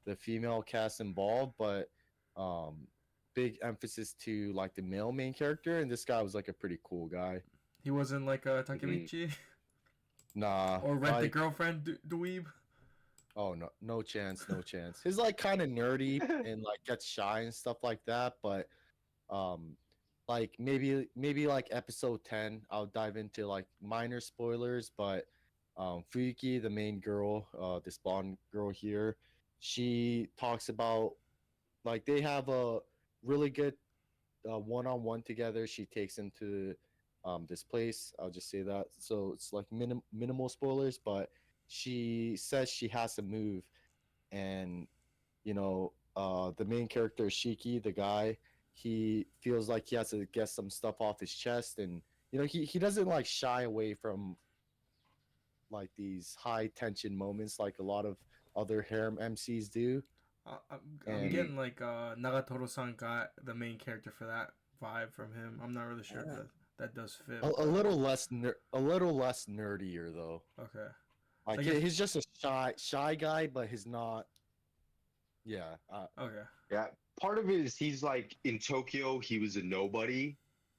the female cast involved, but um big emphasis to like the male main character, and this guy was like a pretty cool guy. he wasn't like Mhm. Takemichi Nah, or Rent the like Girlfriend dweeb. oh no, no chance, no chance. He's like kind of nerdy and like gets shy and stuff like that, but um like maybe like episode 10 I'll dive into like minor spoilers, but Fuyuki, the main girl, this blonde girl here, she talks about like they have a really good one-on-one together. She takes him to this place. I'll just say that. So it's like minimal spoilers, but she says she has to move, and the main character Shiki, the guy, he feels like he has to get some stuff off his chest, and he doesn't like shy away from like these high tension moments like a lot of other harem MCs do. I'm And Mhm. getting like Nagatoro-san got the main character for that vibe from him. I'm not really sure if that does fit, a but a little less nerdier though. okay. So I Like guess he's just a shy guy, but he's not. Yeah, okay. Yeah, part of it is he's like in Tokyo, he was a nobody.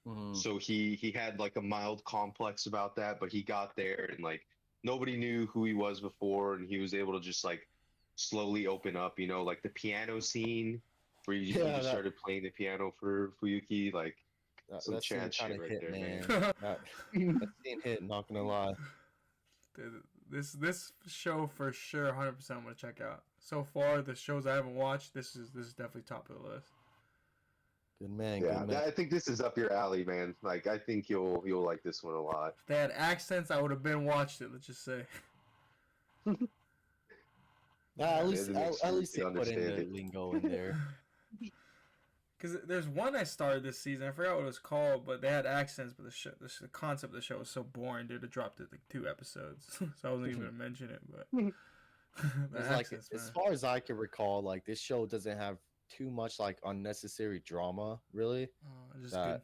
mhm. So he had like a mild complex about that, but he got there and like nobody knew who he was before, and he was able to just like slowly open up, like the piano scene where he Yeah, just started playing the piano for Fuyuki, like some that scene Chad kind shit of right hit, there, man. man. That scene hit. Not gonna lie. Dude, this show for sure 100% I'm gonna check out. So far, the shows I haven't watched, this is definitely top of the list. Good man, good Yeah, man. I think this is up your alley, man. Like I think you'll like this one a lot. If they had accents, I would have been watched it. Let's just say. At Yeah, least it makes at you least they put in understand the it. lingo in there. Because there's one I started this season. I forgot what it was called, but they had accents. But the concept of the show was so boring, dude. It dropped it like 2 episodes, so I wasn't even gonna mention it. But the It's like accents, as man. far as I can recall, like this show doesn't have too much like unnecessary drama, really. Just That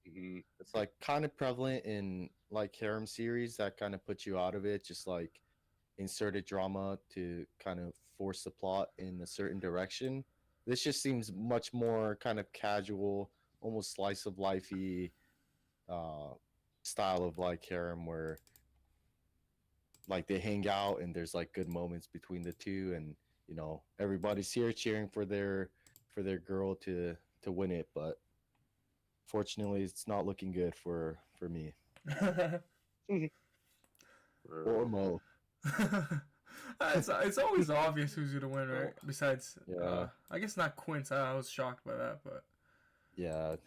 good. Mhm. it's like kind of prevalent in like harem series that kind of put you out of it. Just like inserted drama to kind of force the plot in a certain direction. This just seems much more kind of casual, almost slice of lifey uh, style of like harem where like they hang out and there's like good moments between the two, and everybody's here cheering for their girl to win it, but fortunately it's not looking good for me or Mo. It's always obvious who's gonna win, right? Besides, Yeah. I guess not Quince. I was shocked by that, but Yeah,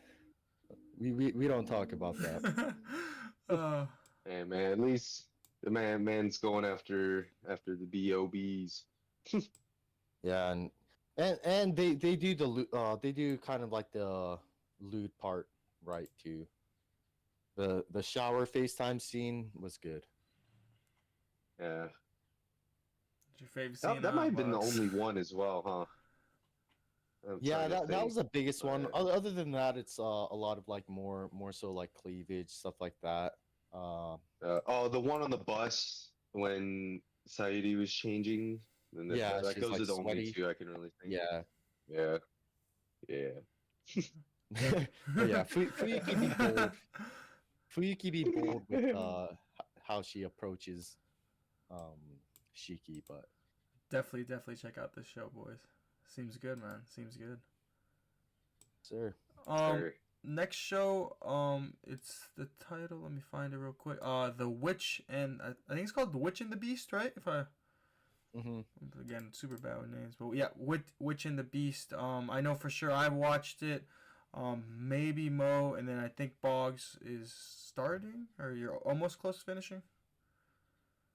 we don't talk about that. uh, Hey man, at least the man's going after the BOBs. Yeah, and they do they do kind of like the lewd part right too. The shower FaceTime scene was good. Yeah, what's your favorite scene? that might have been the Bugs? only one as well, huh? I'm Yeah, trying to that was think. the biggest one. But, Other than that, it's a lot of like more so like cleavage stuff like that. oh, the one on the bus when Saidi was changing. And Yeah, that she's those like are the only sweaty. two I can really think. Yeah. Yeah, yeah. But yeah, Fuyuki be bold. Fuyuki be bold with how she approaches Shiki, but Definitely check out this show, boys. Seems good, man. Seems good. sir. Sorry. Next show, it's the title. Let me find it real quick. The Witch and I think it's called The Witch and the Beast, right? If I again super bad with names, but yeah, Witch and the Beast. I know for sure I've watched it. Maybe Mo, and then I think Boggs is starting, or you're almost close to finishing.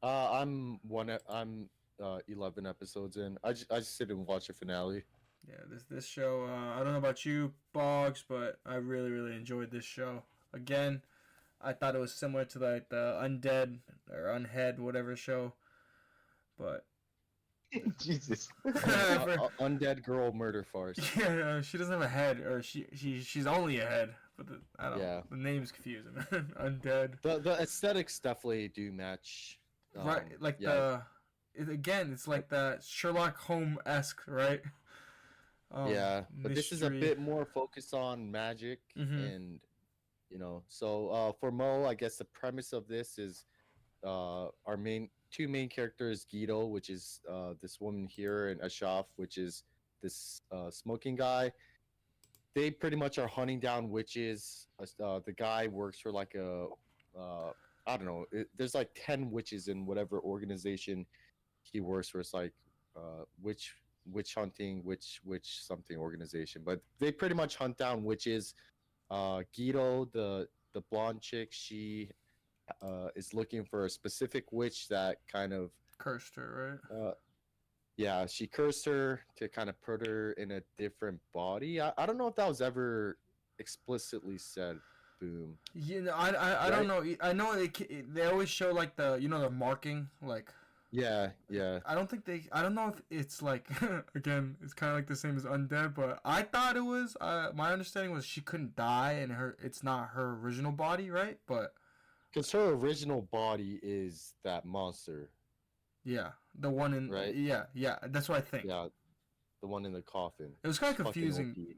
I'm 11 episodes in. I just didn't watch the finale. Yeah, this show. I don't know about you, Boggs, but I really enjoyed this show. Again, I thought it was similar to like the Undead or Unhead whatever show, but Jesus. Undead girl murder farce. yeah, she doesn't have a head, or she's only a head, but I don't. Yeah. The name's confusing, man. Undead. The aesthetics definitely do match. Right, like yeah. it's like that Sherlock Holmes-esque, right? Yeah, but this is a Mystery. bit more focused on magic, and so for Mo, I guess the premise of this is our two main characters, Guido, which is this woman here, and Ashaf, which is this smoking guy. They pretty much are hunting down witches. The guy works for like a I don't know. There's like 10 witches in whatever organization he works for. It's like witch hunting, witch something organization. But they pretty much hunt down witches. Guido, the blonde chick, she is looking for a specific witch that kind of Cursed her, right? yeah, she cursed her to kind of put her in a different body. I don't know if that was ever explicitly said. Boom. You know, I don't know. I know they always show like the marking, like. Yeah. I don't think I don't know if it's like again it's kind of like the same as Undead, but I thought it was my understanding was she couldn't die and it's not her original body, right? But because her original body is that monster. Yeah, the one in right. Yeah, that's what I think. Yeah, the one in the coffin. It was kind of confusing.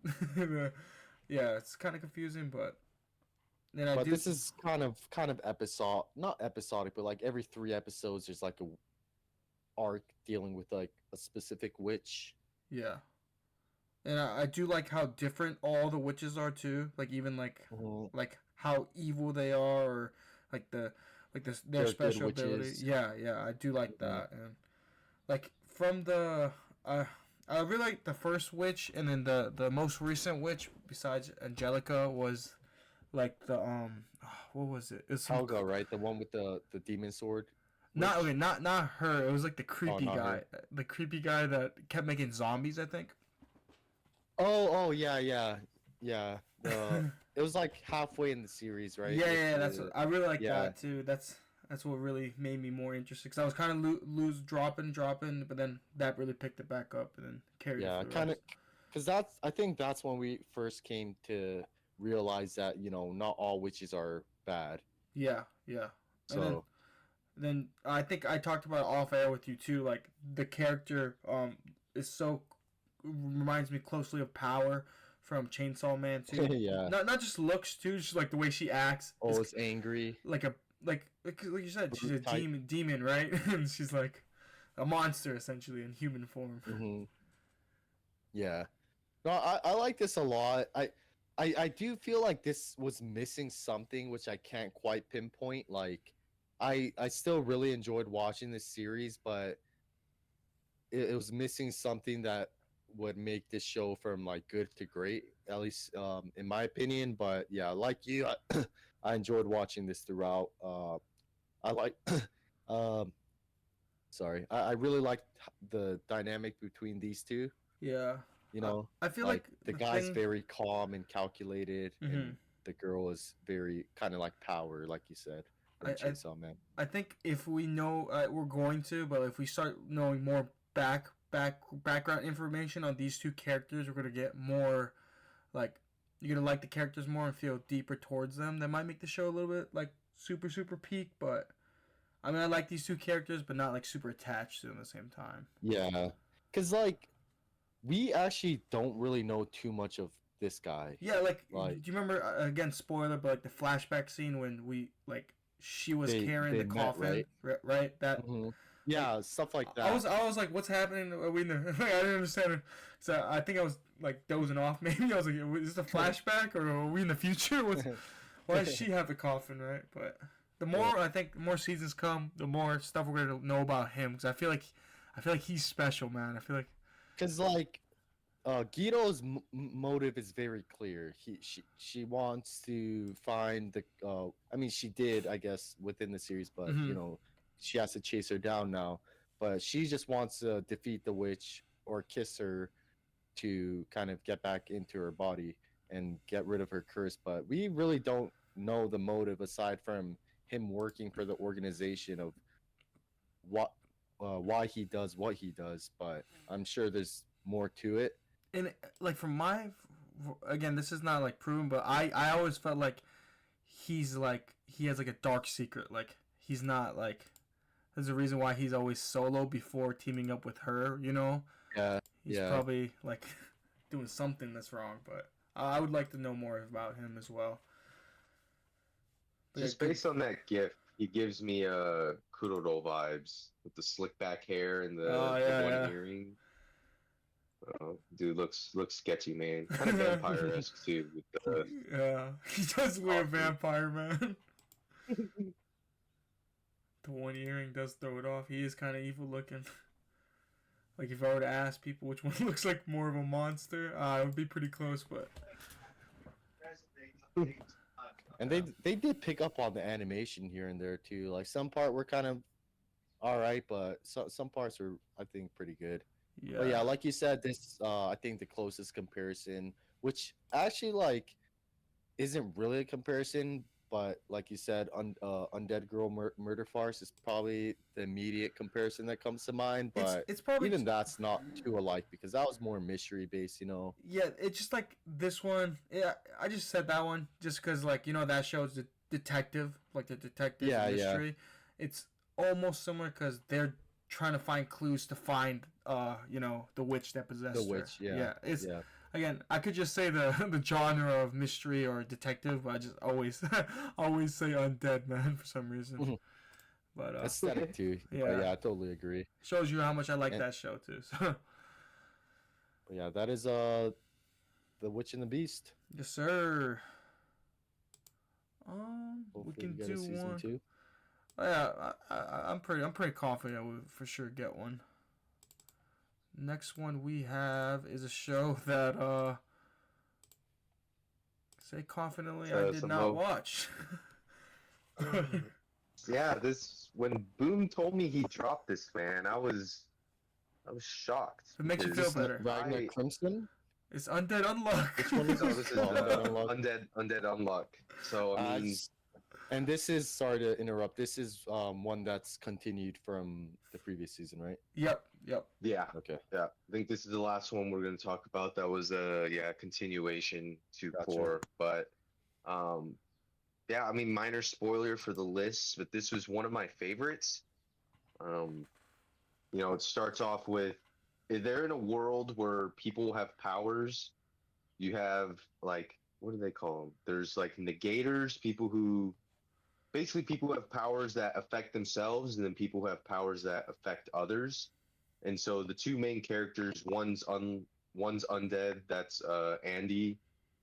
Yeah, it's kind of confusing, but then this is kind of not episodic, but like every 3 episodes there's like a arc dealing with like a specific witch. Yeah, and I do like how different all the witches are too. Like even like how evil they are, or like their special ability. Yeah, I do like that, and like from the I really like the first witch, and then the most recent witch besides Angelica was like the what was it? It's Helga, right? The one with the demon sword. Not her. It was like the creepy guy. Her. The creepy guy that kept making zombies, I think. Oh yeah. It was like halfway in the series, right? Yeah, that's what, I really like that too. That's what really made me more interested, because I was kind of dropping, but then that really picked it back up and then carried it. Yeah, kind of, because I think that's when we first came to realize that not all witches are bad. Yeah. So Then I think I talked about it off air with you too. Like the character is so reminds me closely of Power from Chainsaw Man too. Yeah. Not just looks too, just like the way she acts. Oh, it's angry. Like a like you said, she's a Brute type. demon, right? And she's like a monster essentially in human form. Hmm. Yeah. No, I like this a lot. I do feel like this was missing something which I can't quite pinpoint. Like, I still really enjoyed watching this series, but it was missing something that would make this show from like good to great, at least in my opinion. But yeah, like you, I enjoyed watching this throughout. I like, um, sorry, I really liked the dynamic between these two. Yeah. You know, I feel like the the guy's thing- very calm and calculated, Mhm. and the girl is very kind of like Power, like you said, from I- Chainsaw Man. I think if we know we're going to, but if we start knowing more background information on these two characters, we're gonna get more like you're gonna like the characters more and feel deeper towards them. That might make the show a little bit like super peak, but I mean I like these two characters, but not like super attached to them at the same time. Yeah, because like we actually don't really know too much of this guy. Yeah, like Like- do you remember again spoiler, but like the flashback scene when we like she was carrying they the met, coffin, right? That Mhm. Yeah, stuff like that. I was like, what's happening? Are we in the, like, I didn't understand it. So I think I was like dozing off. Maybe I was like, is this a flashback or are we in the future? Why does she have the coffin, right? But the more I think, the more seasons come, the more stuff we're gonna know about him. Because I feel like he's special, man. I feel like Because like Guido's motive is very clear. She wants to find the. I mean, she did, I guess, within the series, but Mhm. you know, she has to chase her down now. But she just wants to defeat the witch or kiss her to kind of get back into her body and get rid of her curse. But we really don't know the motive aside from him working for the organization of what why he does what he does. But I'm sure there's more to it. and like from my again, this is not like proven, but I always felt like he's like he has like a dark secret. Like he's not like there's a reason why he's always solo before teaming up with her. You know. Yeah, He's yeah. probably like doing something that's wrong, but I would like to know more about him as well. But Just yeah, based on that gift, he gives me Kuroro vibes with the slick back hair and the, Oh, the yeah, one yeah. earring. Dude looks sketchy, man. Kind of vampire-esque too. With the, yeah, he does look like a vampire, man. The one earring does throw it off. He is kind of evil looking. Like if I were to ask people which one looks like more of a monster, it would be pretty close. But And they did pick up on the animation here and there too. Like some part were kind of all right, but some parts were I think pretty good. yeah, But yeah, like you said, this I think the closest comparison, which actually like isn't really a comparison, but like you said, Undead Girl Murder Farce is probably the immediate comparison that comes to mind. But it's probably even that's not too alike because that was more mystery based, you know. yeah. It's just like this one. Yeah, I just said that one just because like you know that show's the detective, like the detective Yeah, yeah. mystery. It's almost similar because they're trying to find clues to find you know the witch that possessed The her. witch, yeah, Yeah, it's yeah. again I could just say the the genre of mystery or detective, but I just always always say undead man for some reason. But Aesthetic too. Yeah. Yeah, I totally agree. shows you how much I like And- that show too. So But yeah, that is The Witch and the Beast. yes sir. We Hopefully can get a do season one. 2. Yeah, I'm pretty confident we'll for sure get one. Next one we have is a show that say confidently I did some not hope. watch. yeah, this when Boom told me he dropped this, man, I was shocked. It makes you because feel better. Ragnar I- Crimson? It's Undead Unluck. Which one is No, this? this is Undead Unluck. Undead Unluck. So I mean, And this is, sorry to interrupt, this is one that's continued from the previous season, right? Yep. yeah, Okay. yeah. I think this is the last one we're going to talk about. That was a continuation to Gotcha. 4, but yeah, I mean, minor spoiler for the list, but this was one of my favorites. Um, it starts off with they're in a world where people have powers. You have like what do they call them? There's like negators, people who have powers that affect themselves, and then people who have powers that affect others. And so the two main characters, one's undead, that's Andy.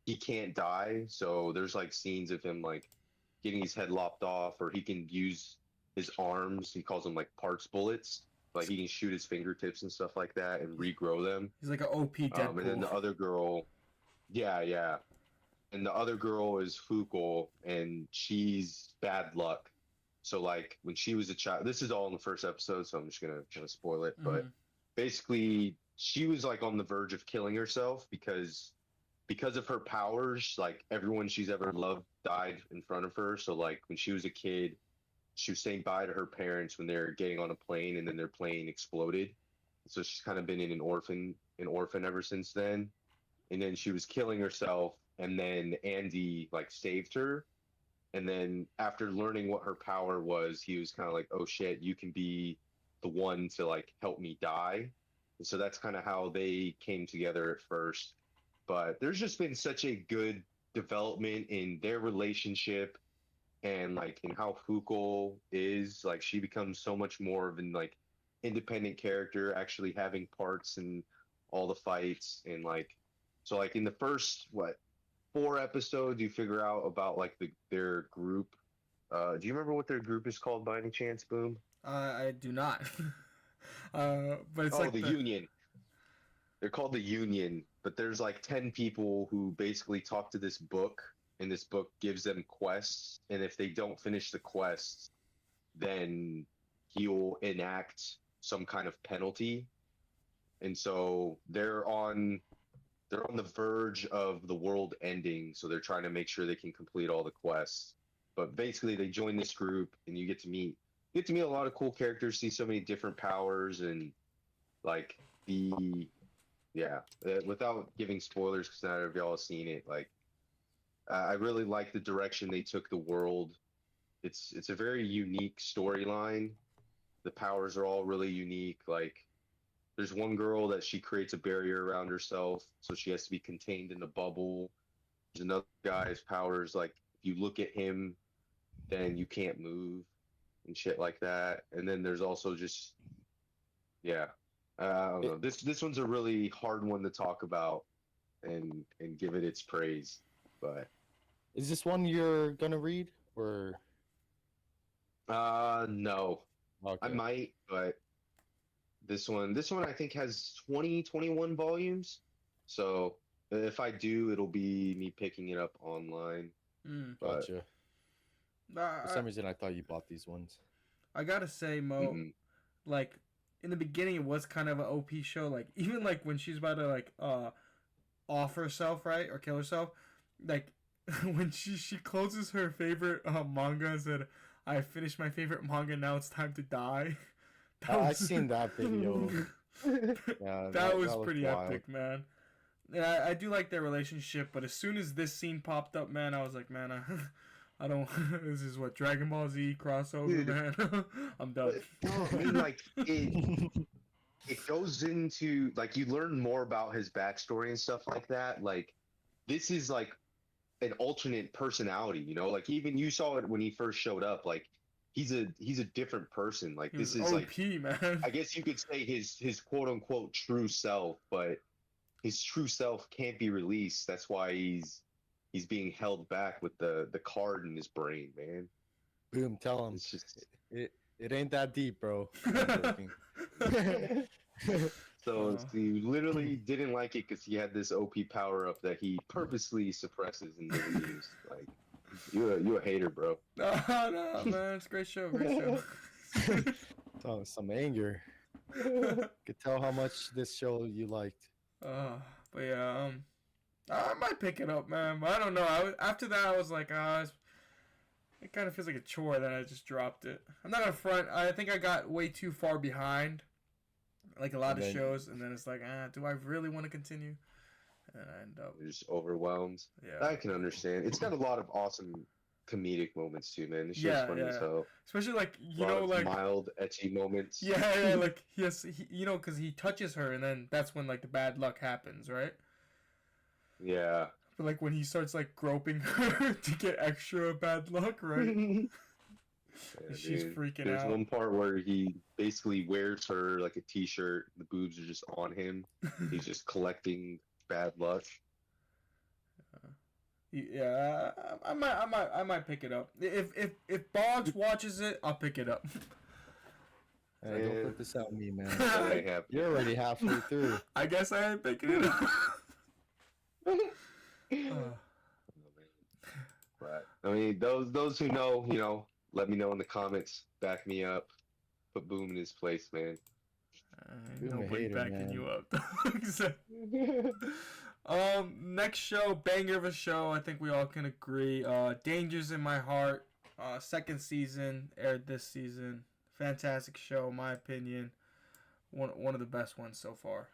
He can't die, so there's like scenes of him like getting his head lopped off, or he can use his arms. He calls them like parts bullets. Like he can shoot his fingertips and stuff like that and regrow them. He's like an OP And then Deadpool. the other girl, yeah, yeah. And the other girl is Fuko, and she's bad luck. So like when she was a child, this is all in the first episode, so I'm just gonna kind of spoil it. But Mhm. basically, she was like on the verge of killing herself because of her powers. Like everyone she's ever loved died in front of her. So like when she was a kid, she was saying bye to her parents when they're getting on a plane, and then their plane exploded. So she's kind of been in an orphan ever since then. And then she was killing herself, and then Andy like saved her. And then after learning what her power was, he was kind of like, "Oh shit, you can be the one to like help me die." And so that's kind of how they came together at first. But there's just been such a good development in their relationship, and like in how Fuko is. Like she becomes so much more of an like independent character, actually having parts in all the fights. And like so like in the first what 4 episodes, you figure out about like their group. Do you remember what their group is called by any chance, Boom? I do not. But it's Oh, like the Union. They're called the Union, but there's like 10 people who basically talk to this book, and this book gives them quests, and if they don't finish the quests, then he'll enact some kind of penalty. And so they're on the verge of the world ending, so they're trying to make sure they can complete all the quests. But basically, they join this group, and you get to meet a lot of cool characters, see so many different powers, and like the yeah. Without giving spoilers, because not everybody have seen it. Like I really like the direction they took the world. It's a very unique storyline. The powers are all really unique. Like there's one girl that she creates a barrier around herself, so she has to be contained in a bubble. There's another guy's powers, like if you look at him, then you can't move and shit like that. And then there's also just yeah, I don't know. This one's a really hard one to talk about and give it its praise. But Is this one you're gonna read or no, I okay? might, but this one I think has 21 volumes. So if I do, it'll be me picking it up online. mm. But Gotcha. For I, some reason, I thought you bought these ones. I gotta say, Mo, mm-mm. like in the beginning, it was kind of an OP show. Like even like when she's about to like off herself, right, or kill herself, like when she closes her favorite manga and said, "I finished my favorite manga. Now it's time to die." That I was seen that video. Yeah, that was looked pretty wild. epic, man. And I do like their relationship, but as soon as this scene popped up, man, I was like, man, I don't. This is what Dragon Ball Z crossover, Dude. man. I'm done. No, I mean like it goes into like you learn more about his backstory and stuff like that. Like this is like an alternate personality, like even you saw it when he first showed up. Like he's a different person. Like He this was is like OP, man. I guess you could say his quote unquote true self, but his true self can't be released. That's why he's being held back with the card in his brain, man. Boom, tell him. It's just It ain't that deep, bro. I'm joking. so he literally didn't like it because he had this OP power up that he purposely suppresses and doesn't use. Like you a hater, bro. No, no, man, it's a great show, great show. Oh, some anger. Could tell how much this show you liked. But yeah, I might pick it up, man. But I don't know. After that, I was like, it kind of feels like a chore. Then I just dropped it. I'm not gonna front. I think I got way too far behind, like a lot And of then- shows, and then it's like, do I really want to continue? And I end up, You're just overwhelmed. yeah. I can understand. It's got a lot of awesome comedic moments too, man. This show's Yeah, funny as yeah. hell. Especially like A lot of like mild, etchy moments. yeah, like because he touches her and then that's when like the bad luck happens, right? Yeah. But like when he starts like groping her to get extra bad luck, right? Yeah, She's dude. freaking There's out. one part where he basically wears her like a t-shirt. The boobs are just on him. He's just collecting bad luck. Yeah, I might pick it up. If Boggs watches it, I'll pick it up. Hey, don't And put this on me, man. that ain't happening. You're already halfway through. I guess I ain't picking it up. Oh, man. But I mean, those who know, let me know in the comments. Back me up. Put Boom in his place, man. Ain't Boom a nobody hater, backing man. you up. Next show, banger of a show. I think we all can agree. Dangers in My Heart. Second season aired this season. Fantastic show, in my opinion. One of the best ones so far.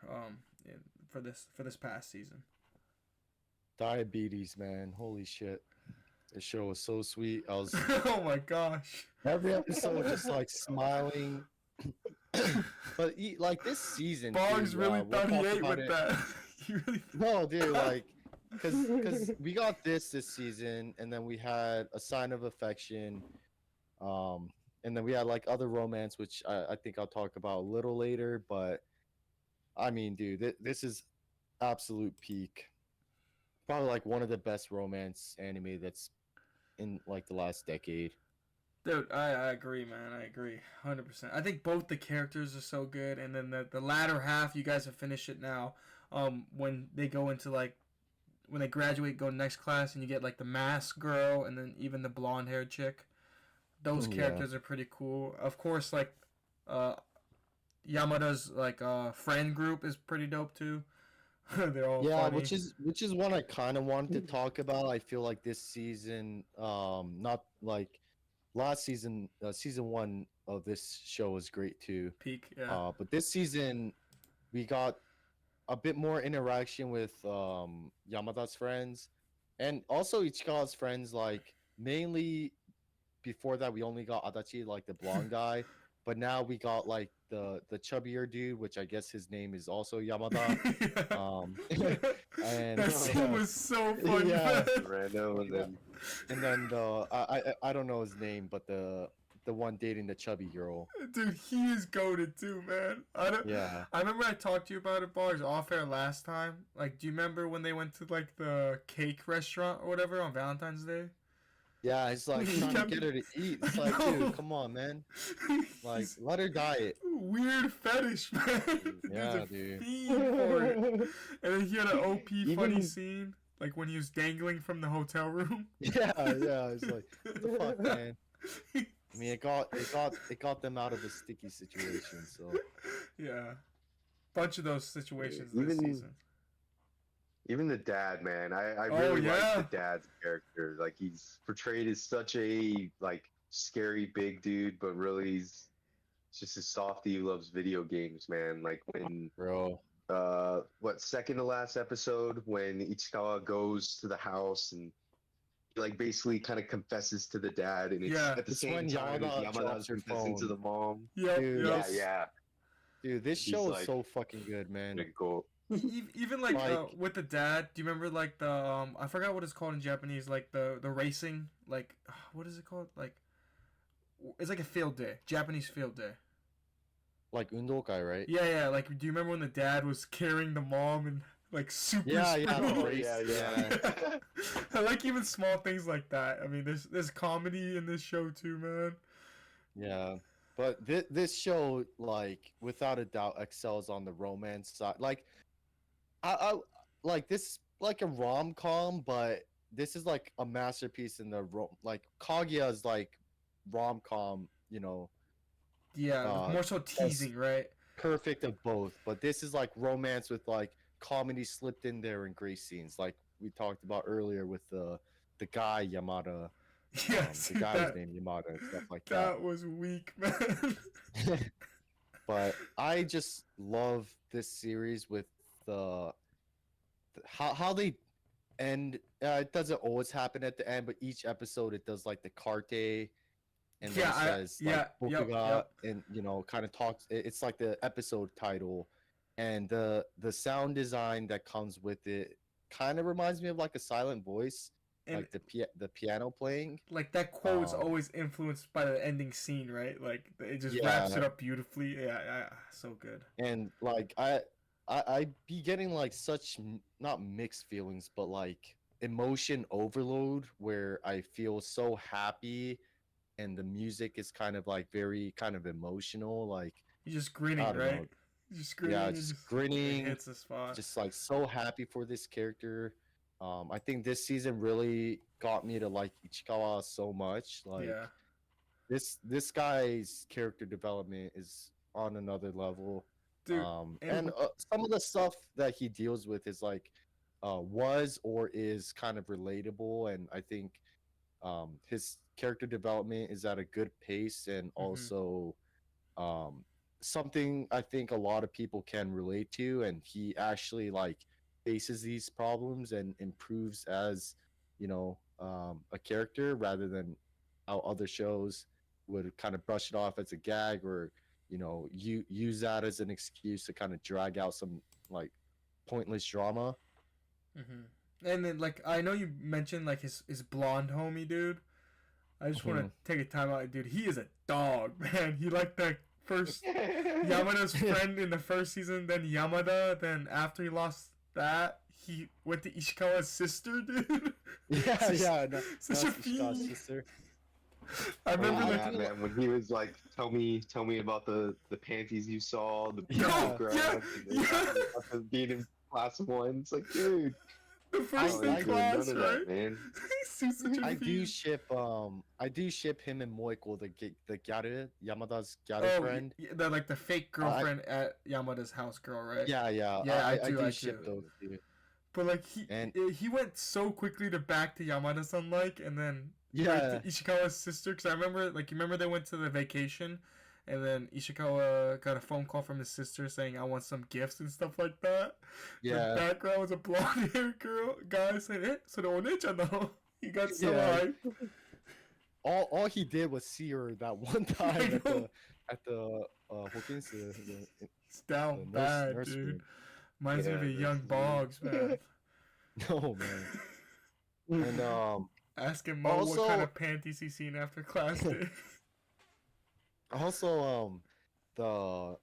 For this past season. Diabetes, man. Holy shit. This show was so sweet. I was Oh my gosh. every episode just like smiling. But like this season, Boggs dude, really we'll thought he talk ate about with it. that. He really No, dude, like, cause we got this season, and then we had A Sign of Affection, and then we had like other romance, which I think I'll talk about a little later. But I mean, dude, this is absolute peak. Probably like one of the best romance anime that's in like the last decade. Dude, I agree, man. I agree, 100%. I think both the characters are so good, and then the latter half, you guys have finished it now. When they go into like when they graduate, go next class, and you get like the mask girl, and then even the blonde haired chick. Those Yeah. characters are pretty cool. Of course, like Yamada's like friend group is pretty dope too. They're all Yeah, funny. which is one I kind of wanted to talk about. I feel like this season, not like last season, season one of this show was great too. Peak, yeah. But this season, we got a bit more interaction with Yamada's friends, and also Ichikawa's friends. Like mainly before that, we only got Adachi, like the blonde guy, but now we got like the chubbier dude, which I guess his name is also Yamada. And that scene was so funny. Yeah. Man. Random, and then I don't know his name, but the one dating the chubby girl. Dude, he is goated too, man. Yeah. I remember I talked to you about it, Bars, off air last time. Like, do you remember when they went to like the cake restaurant or whatever on Valentine's Day? Yeah, it's like trying to get her to eat. It's like, dude, come on, man. Like, let her diet. Weird fetish, man. Yeah, He's a dude. fiend for it. And then he had an OP funny Even- scene, like when he was dangling from the hotel room. Yeah. It's like, what the fuck, man. I mean, it got them out of a sticky situation. So Yeah, bunch of those situations Even- this season. even the dad, man. I Oh, really yeah. like the dad's character. Like he's portrayed as such a like scary big dude, but really he's just a softie who loves video games, man. Like when bro, second to last episode when Ichikawa goes to the house and he, like basically kind of confesses to the dad, and it's Yeah. at the It's same when time as Yamada Yamada's drops her confessing to phone. the mom. Yeah, Dude, yeah. Yeah. dude, this He's show like- is so fucking good, man. Pretty cool. Even like, Like- with the dad, do you remember like the I forgot what it's called in Japanese, like the racing, like what is it called? Like it's like a field day, Japanese field day. Like Undokai, right? Yeah. Like, do you remember when the dad was carrying the mom and like super? Yeah, speed? the Oh, race, yeah. I like even small things like that. I mean, there's comedy in this show too, man. Yeah, but this show, like, without a doubt, excels on the romance side. Like, I like this, like a rom com, but this is like a masterpiece in the like Kaguya is like rom com, Yeah, more so teasing, right? perfect of both. But this is like romance with like comedy slipped in there and great scenes, like we talked about earlier with the guy Yamada. Yes, The guy's named Yamada and stuff like that. that was weak, man. But I just love this series with how they end. It doesn't always happen at the end, but each episode it does like the carte, and then it says like Bokuga, and kind of talks. It's like the episode title, and the sound design that comes with it kind of reminds me of like a silent voice, And like the piano playing. like that quote's always influenced by the ending scene, right? Like it just wraps it up beautifully. Yeah, so good. And like I be getting like such not mixed feelings, but like emotion overload where I feel so happy, and the music is kind of like very kind of emotional. Like You're just grinning, I don't right? know. You're just grinning. Yeah, and just grinning. It hits the spot. Just like so happy for this character. I think this season really got me to like Ichikawa so much. Like yeah. this guy's character development is on another level. Dude, and some of the stuff that he deals with is like was or is kind of relatable, and I think his character development is at a good pace, and also something I think a lot of people can relate to, and he actually like faces these problems and improves as a character, rather than how other shows would kind of brush it off as a gag, or you use that as an excuse to kind of drag out some like pointless drama. And then like I know you mentioned like his blonde homie, dude. I just want to take a time out, dude. He is a dog, man. He like that first Yamada's friend in the first season, then Yamada, then after he lost that, he went to Ishikawa's sister, dude. Such a fiend. Sister. I remember man, when he was like, tell me about the panties you saw, the being in class 1. It's like, dude, the first in class, right? That, man. I do ship him and Moiko, the Gyaru, Yamada's Gyaru friend. The like the fake girlfriend at Yamada's house girl, right? Yeah. I do ship those, dude. But like he went so quickly back to Yamada's unlike, and then to Ishikawa's sister, because I remember they went to the vacation, and then Ishikawa got a phone call from his sister saying, I want some gifts and stuff like that. Yeah. The background was a blonde haired guy saying, so the onechan no. He got so hyped. All he did was see her that one time at the Hokkaido. It's down bad, dude. Reminds me of a young Boggs, man. No, man. And ask him Mo what kind of panties he's seen after class day. Also, the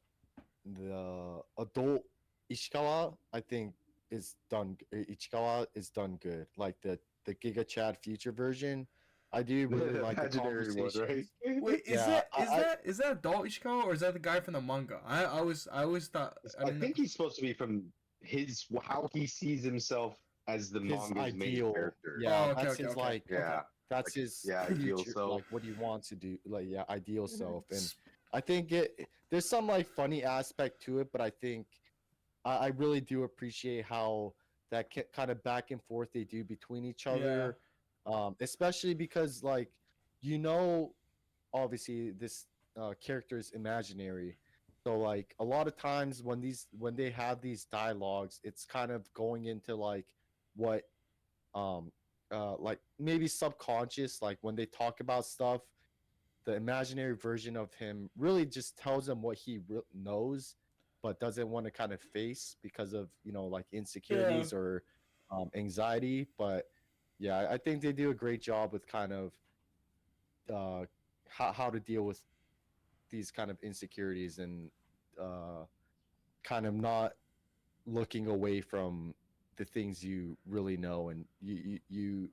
adult Ishikawa, I think Ichikawa is done good. Like the Giga Chad future version, I do really like the conversation. Right? Wait, is that adult Ishikawa, or is that the guy from the manga? I always thought. I think he's supposed to be from how he sees himself as the manga's main character. Yeah, that's his ideal future, self. like what he wants to do, ideal self. And I think there's some like funny aspect to it, but I think I really do appreciate how that kind of back and forth they do between each other, especially because obviously this character is imaginary. So like a lot of times when they have these dialogues, it's kind of going into like what like maybe subconscious, like when they talk about stuff, the imaginary version of him really just tells him what he knows but doesn't want to kind of face because of like insecurities or anxiety. But I think they do a great job with kind of how to deal with these kind of insecurities, and kind of not looking away from the things you really know, and you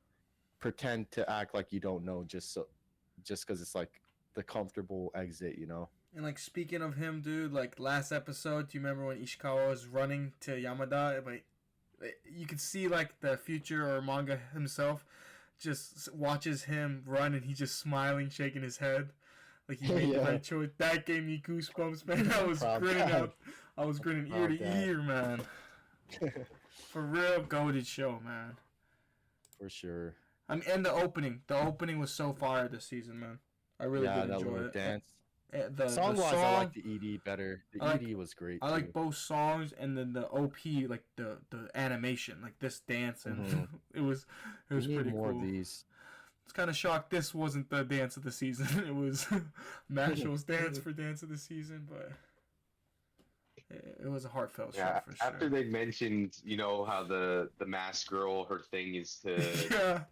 pretend to act like you don't know just because it's like the comfortable exit. And like speaking of him, dude, like last episode, do you remember when Ishikawa was running to Yamada? Like you could see like the future or manga himself just watches him run, and he's just smiling, shaking his head. Like he made the right choice. That gave me goosebumps, man. I was grinning out. I was grinning ear to ear, man. For real, goated show, man. For sure. I mean, and the opening was so fire this season, man. I really did enjoy it. Dance. The Song wise, I song, like the ED better. The I like- ED was great. I like too. both songs, and then the OP, like the animation, like this dance, and Mhm. it was We need pretty more of cool. these. I was kind of shocked this wasn't the dance of the season. It was Mashlow's dance for dance of the season, but it was a heartfelt show Yeah, for after sure. they mentioned, how the masked girl, her thing is to Yeah,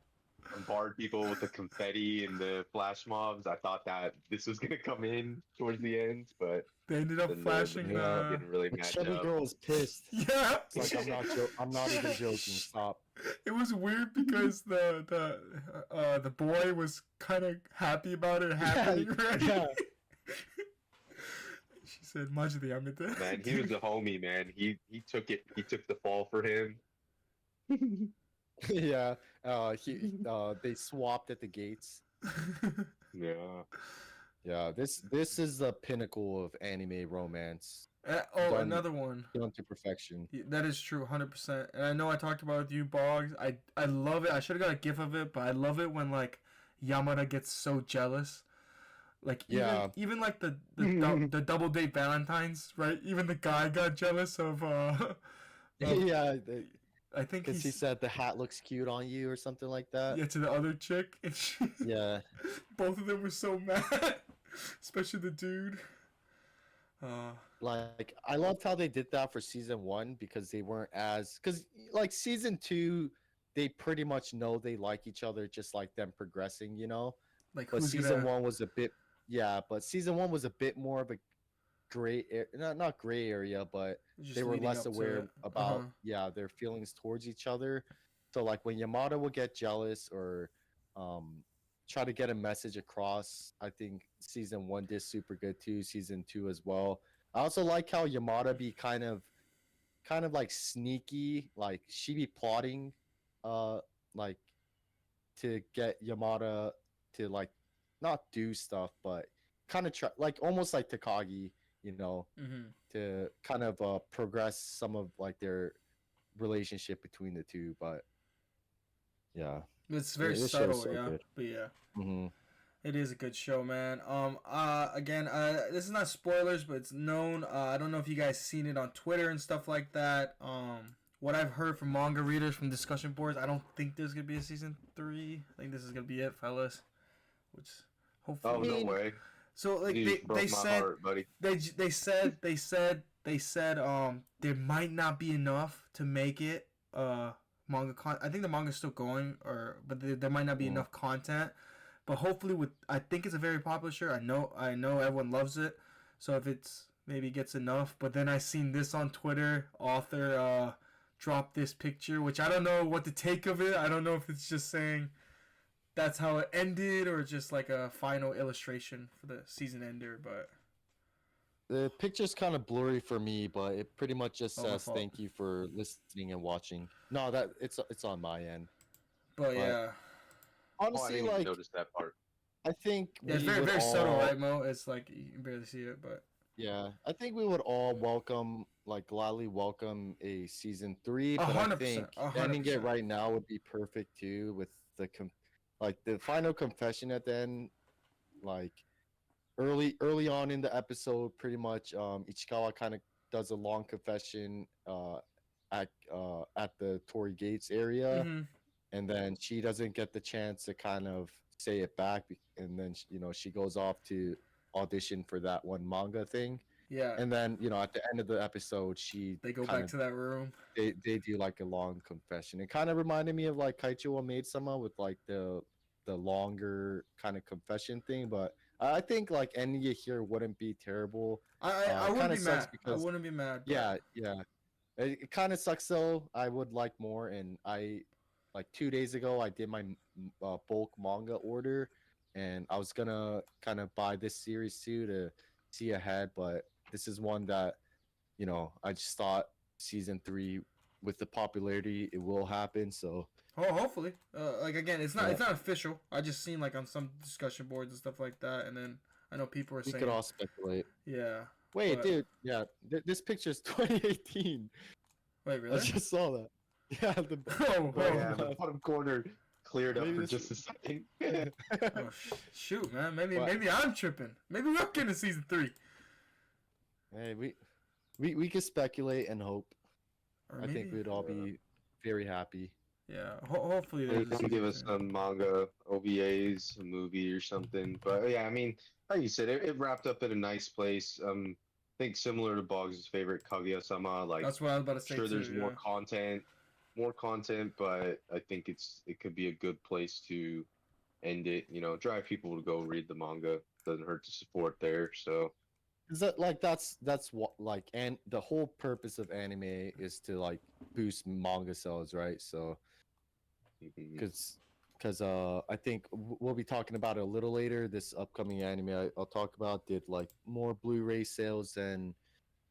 bombard people with the confetti and the flash mobs, I thought that this was gonna come in towards the end, but they ended up then the flashing music Yeah. the. didn't really The match chubby up. girl is pissed. Yeah, It's like I'm not even joking. Stop. it was weird because the boy was kind of happy about it happening, right? Yeah. She said, "Maji de yamete." Man, he was a homie, man. He took it. He took the fall for him. Yeah. They swapped at the gates. Yeah. Yeah. This is the pinnacle of anime romance Oh, Done. another one. done to perfection. That is true, 100%. And I know I talked about it with you, Boggs. I love it. I should have got a gif of it, but I love it when like Yamada gets so jealous. Like Yeah. even like the double date Valentines, right? Even the guy got jealous of Yeah. I think Because he he's said the hat looks cute on you or something like that. yeah, to the other chick, and Yeah. both of them were so mad, especially the dude. Like I loved how they did that for season 1 because they weren't as because like season 2 they pretty much know they like each other just like them progressing, Like But who's season gonna 1 was a bit but season 1 was a bit more of a gray not gray area, but just they were leading less up to aware it. about their feelings towards each other. So like when Yamada would get jealous or try to get a message across, I think season 1 did super good too, season 2 as well. I also like how Yamada be kind of like sneaky, like she be plotting like to get Yamada to like not do stuff but kind of try like almost like Takagi, Mm-hmm. to kind of progress some of like their relationship between the two. But yeah, It's very this show is subtle, so yeah. good. But yeah. Hmm. It is a good show, man. Again, this is not spoilers, but it's known. I don't know if you guys seen it on Twitter and stuff like that. What I've heard from manga readers from discussion boards, I don't think there's gonna be a season 3. I think this is gonna be it, fellas. Which Oh, hopefully. no way. So like You just they broke my said heart, buddy. they said there might not be enough to make it manga I think the manga's still going, but there might not be enough content. But hopefully, I think it's a very popular show. I know everyone loves it. So if it's maybe gets enough, but then I seen this on Twitter. Author dropped this picture, which I don't know what to take of it. I don't know if it's just saying that's how it ended or just like a final illustration for the season ender. But The picture's kind of blurry for me, but it pretty much just Oh, my says fault. thank you for listening and watching. No, that it's on my end. yeah, Oh, I Honestly, didn't even like notice that part. I think yeah, it's we very would very subtle, all- right, Mo? It's like you can barely see it, but Yeah, I think we would all gladly welcome a season 3, but I 100%, think 100%. ending it right now would be perfect too, with the final confession at the end, like early on in the episode, pretty much Ichikawa kind of does a long confession at the Torii Gates area, Mhm. and then she doesn't get the chance to kind of say it back, and then she goes off to audition for that one manga thing, Yeah, and then at the end of the episode they go kind back to that room. they do like a long confession. It kind of reminded me of like Kaichou Maid Sama with like the longer kind of confession thing, but I think like ending it here wouldn't be terrible. I wouldn't kinda be sucks mad. because- I wouldn't be mad. But Yeah. It kind of sucks though. I would like more, and I like 2 days ago I did my bulk manga order, and I was gonna kind of buy this series too to see ahead, but this is one that I just thought season 3 with the popularity it will happen. So Oh, hopefully. Like again, it's not Yeah. it's not official. I just seen like on some discussion boards and stuff like that, and then I know people are we saying, could all speculate. yeah. Wait, But- dude. Yeah, this picture's 2018. Wait, I really? just saw that. Yeah, Oh, Oh, yeah, oh. the bottom corner, cleared up Maybe for this- just a second. Oh shoot, man. Maybe What? maybe I'm tripping. Maybe we're getting a season 3. Hey, we could speculate and hope. Or I think maybe- we'd all be very happy. Yeah. Hopefully They there's a can give us season 3. some manga OVAs, a movie or something. But yeah, I mean, like you said, it wrapped up at a nice place. I think similar to Boggs' favorite Kaguya-sama. Like, That's what I was about to say sure, too. there's more Yeah. content, but I think it could be a good place to end it. You know, drive people to go read the manga. Doesn't hurt to support there. So Is that like that's what like and the whole purpose of anime is to like boost manga sales, right? So because I think we'll be talking about it a little later. This upcoming anime I'll talk about did like more Blu-ray sales than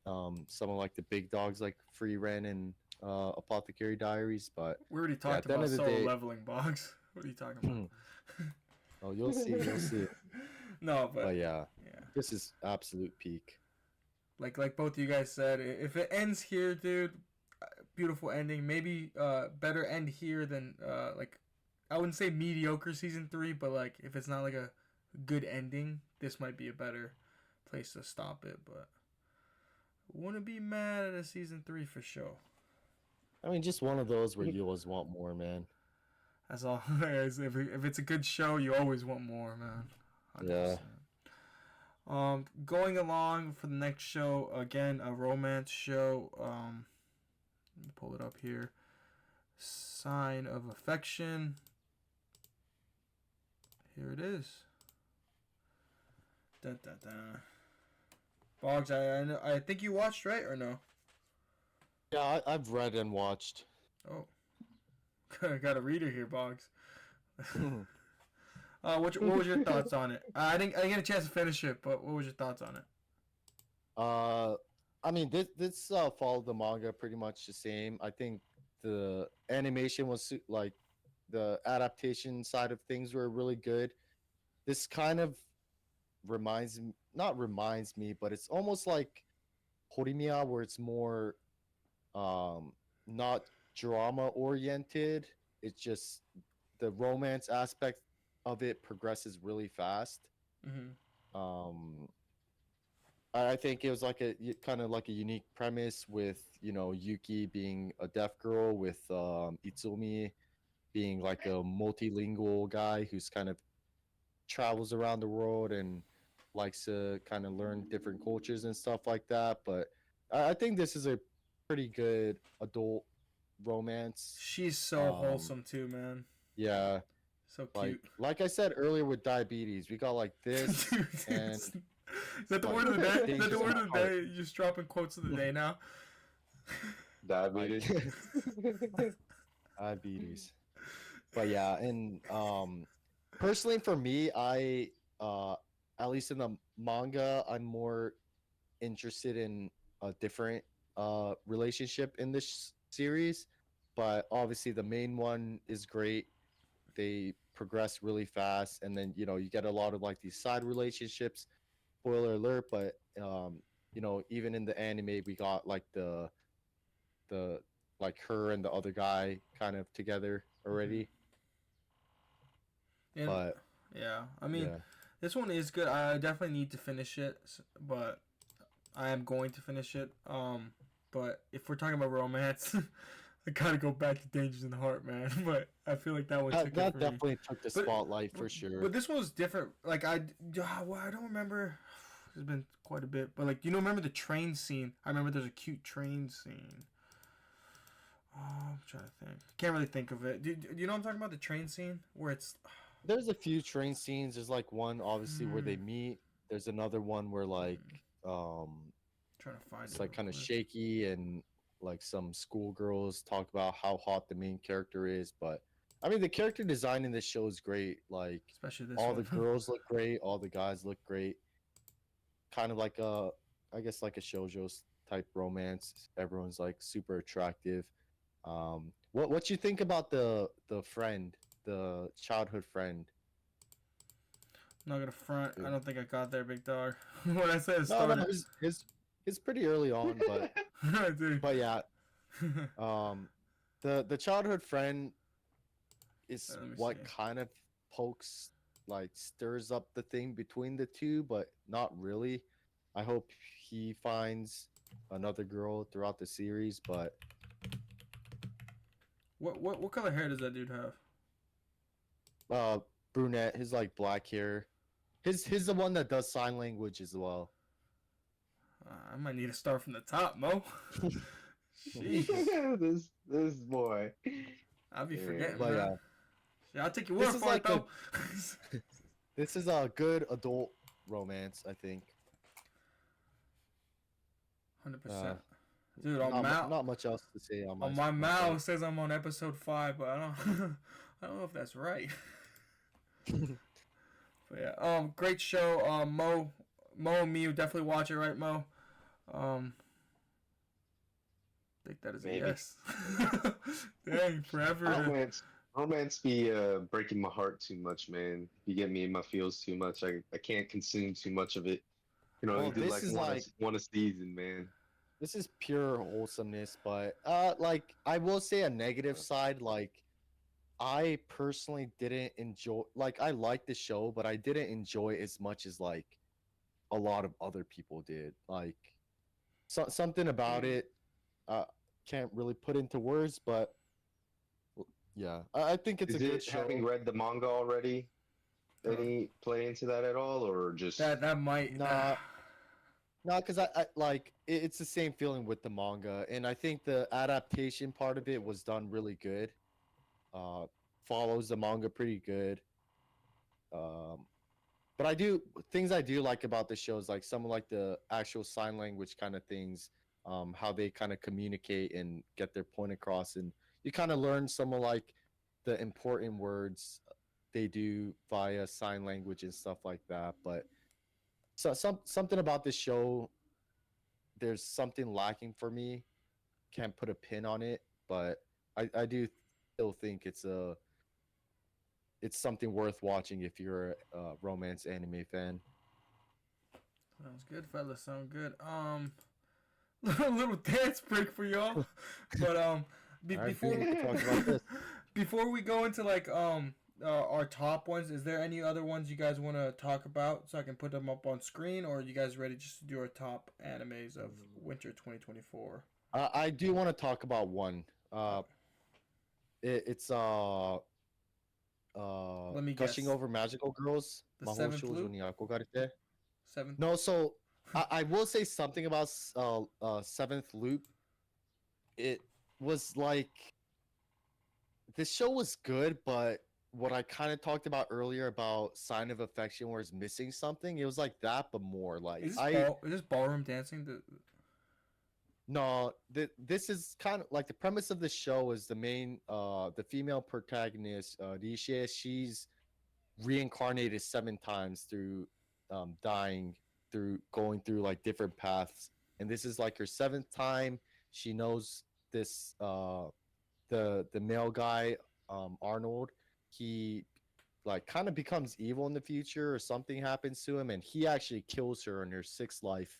some of like the big dogs like Frieren and Apothecary Diaries. But We already at talked the end about of the solo day- leveling Boggs. What are you talking about? oh, you'll see. No, but But yeah, yeah. this is absolute peak. Like both of you guys said, if it ends here, dude, beautiful ending. Maybe better end here than like I wouldn't say mediocre season 3, but like if it's not like a good ending, this might be a better place to stop it. But wouldn't be mad at a season 3 for sure. I mean, just one of those where you always want more, man. That's all. If it's a good show, you always want more, man. 100%. Going along for the next show, again, a romance show. Let me pull it up here. Sign of Affection. Here it is. Dun, dun, dun. Boggs, I think you watched, right, or no? Yeah, I've read and watched. Oh. I got a reader here, Boggs. What was your thoughts on it? I didn't get a chance to finish it, but what was your thoughts on it? I mean, this followed the manga pretty much the same. I think the animation was like the adaptation side of things were really good. This kind of not reminds me, but it's almost like Horimiya, where it's more not drama oriented. It's just the romance aspect of it progresses really fast. Mm-hmm. I think it was like a kind of like a unique premise with Yuki being a deaf girl, with Itsumi being like a multilingual guy who's kind of travels around the world and likes to kind of learn different cultures and stuff like that. But I think this is a pretty good adult romance. She's so wholesome too, man. Yeah, So cute. like I said earlier with diabetes, we got like this Dude, and is that the like, word of the day? Is that the dangerous word of the heart. day? You're just dropping quotes of the day now. diabetes. diabetes. But yeah, and personally for me, I at least in the manga, I'm more interested in a different relationship in this series. But obviously the main one is great. They progress really fast, and then you get a lot of like these side relationships. Spoiler alert, but even in the anime we got like the like her and the other guy kind of together already. And, But yeah, I mean, yeah. this one is good. I definitely need to finish it, but I am going to finish it. But if we're talking about romance, I gotta go back to Dangers in the Heart, man. But I feel like that one took That it for me. definitely took the But- spotlight for sure. But this one was different. Like I don't remember. It's been quite a bit. But like, remember the train scene? I remember there's a cute train scene. Oh, I'm trying to think. Can't really think of it. Do you know what I'm talking about? The train scene where it's. There's a few train scenes. There's like one obviously where they Hmm. meet. There's another one where like Trying to find it's it. like real kind of quick. shaky, and like some schoolgirls talk about how hot the main character is. But I mean, the character design in this show is great. Like Especially this all one. the girls look great, all the guys look great. Kind of like I guess like a shoujo type romance. Everyone's like super attractive. What you think about the friend, the childhood friend? Not gonna front. I don't think I got there, big dog. When I said it No, started. it's pretty early on, but Dude. but yeah, the childhood friend, is Let me what see. kind of stirs up the thing between the two, but not really. I hope he finds another girl throughout the series, but What color hair does that dude have? uh brunette, his like black hair. His the one that does sign language as well. I might need to start from the top, Mo. Jeez, this boy. I'll be Yeah. forgetting, But man. yeah, Yeah, I'll take your this word is for it, like a though. this is a good adult romance, I think. 100%. Dude, on Not much else to say on my my part. mouse says I'm on episode 5, but I don't I don't know if that's right. But yeah, great show. Mo and me would definitely watch it, right, Mo? I think that is a Maybe. yes. Dang, forever. Romance be breaking my heart too much, man. You get me in my feels too much. I can't consume too much of it. You know, Well, you do this like is like one a season, man. this is pure wholesomeness, but like I will say a negative side, like I personally didn't enjoy, like I liked the show, but I didn't enjoy it as much as like a lot of other people did. Like something about it can't really put into words, but yeah, I think it's a Is good it having show. read the manga already? Uh, Any play into that at all, or just that might. Nah, no, because I like it's the same feeling with the manga, and I think the adaptation part of it was done really good. Uh, Follows the manga pretty good. Um, but I do like about the shows, like some of like the actual sign language kind of things, how they kind of communicate and get their point across, and you kind of learn some of like the important words they do via sign language and stuff like that. But something about this show, there's something lacking for me. Can't put a pin on it, but I do still think it's something worth watching if you're a romance anime fan. Sounds good, fellas. Sound good. Little dance break for y'all. But All right, before we can talk about this. before we go into like our top ones, is there any other ones you guys want to talk about so I can put them up on screen, or are you guys ready just to do our top animes of winter 2024? I do want to talk about one. It's Let me gushing guess. over magical girls. The Mahou seventh shoujo loop. ni akogarete. Seventh. No, so I will say something about seventh loop. It was like this show was good, but what I kind of talked about earlier about sign of affection, where it's missing something, it was like that, but more like Is this ballroom dancing? no, this is kind of like the premise of the show is the female protagonist, Risha, she's reincarnated 7 times through dying through going through like different paths. And this is like her 7th time. She knows this the male guy, Arnold, he like kind of becomes evil in the future or something happens to him and he actually kills her in her 6th life.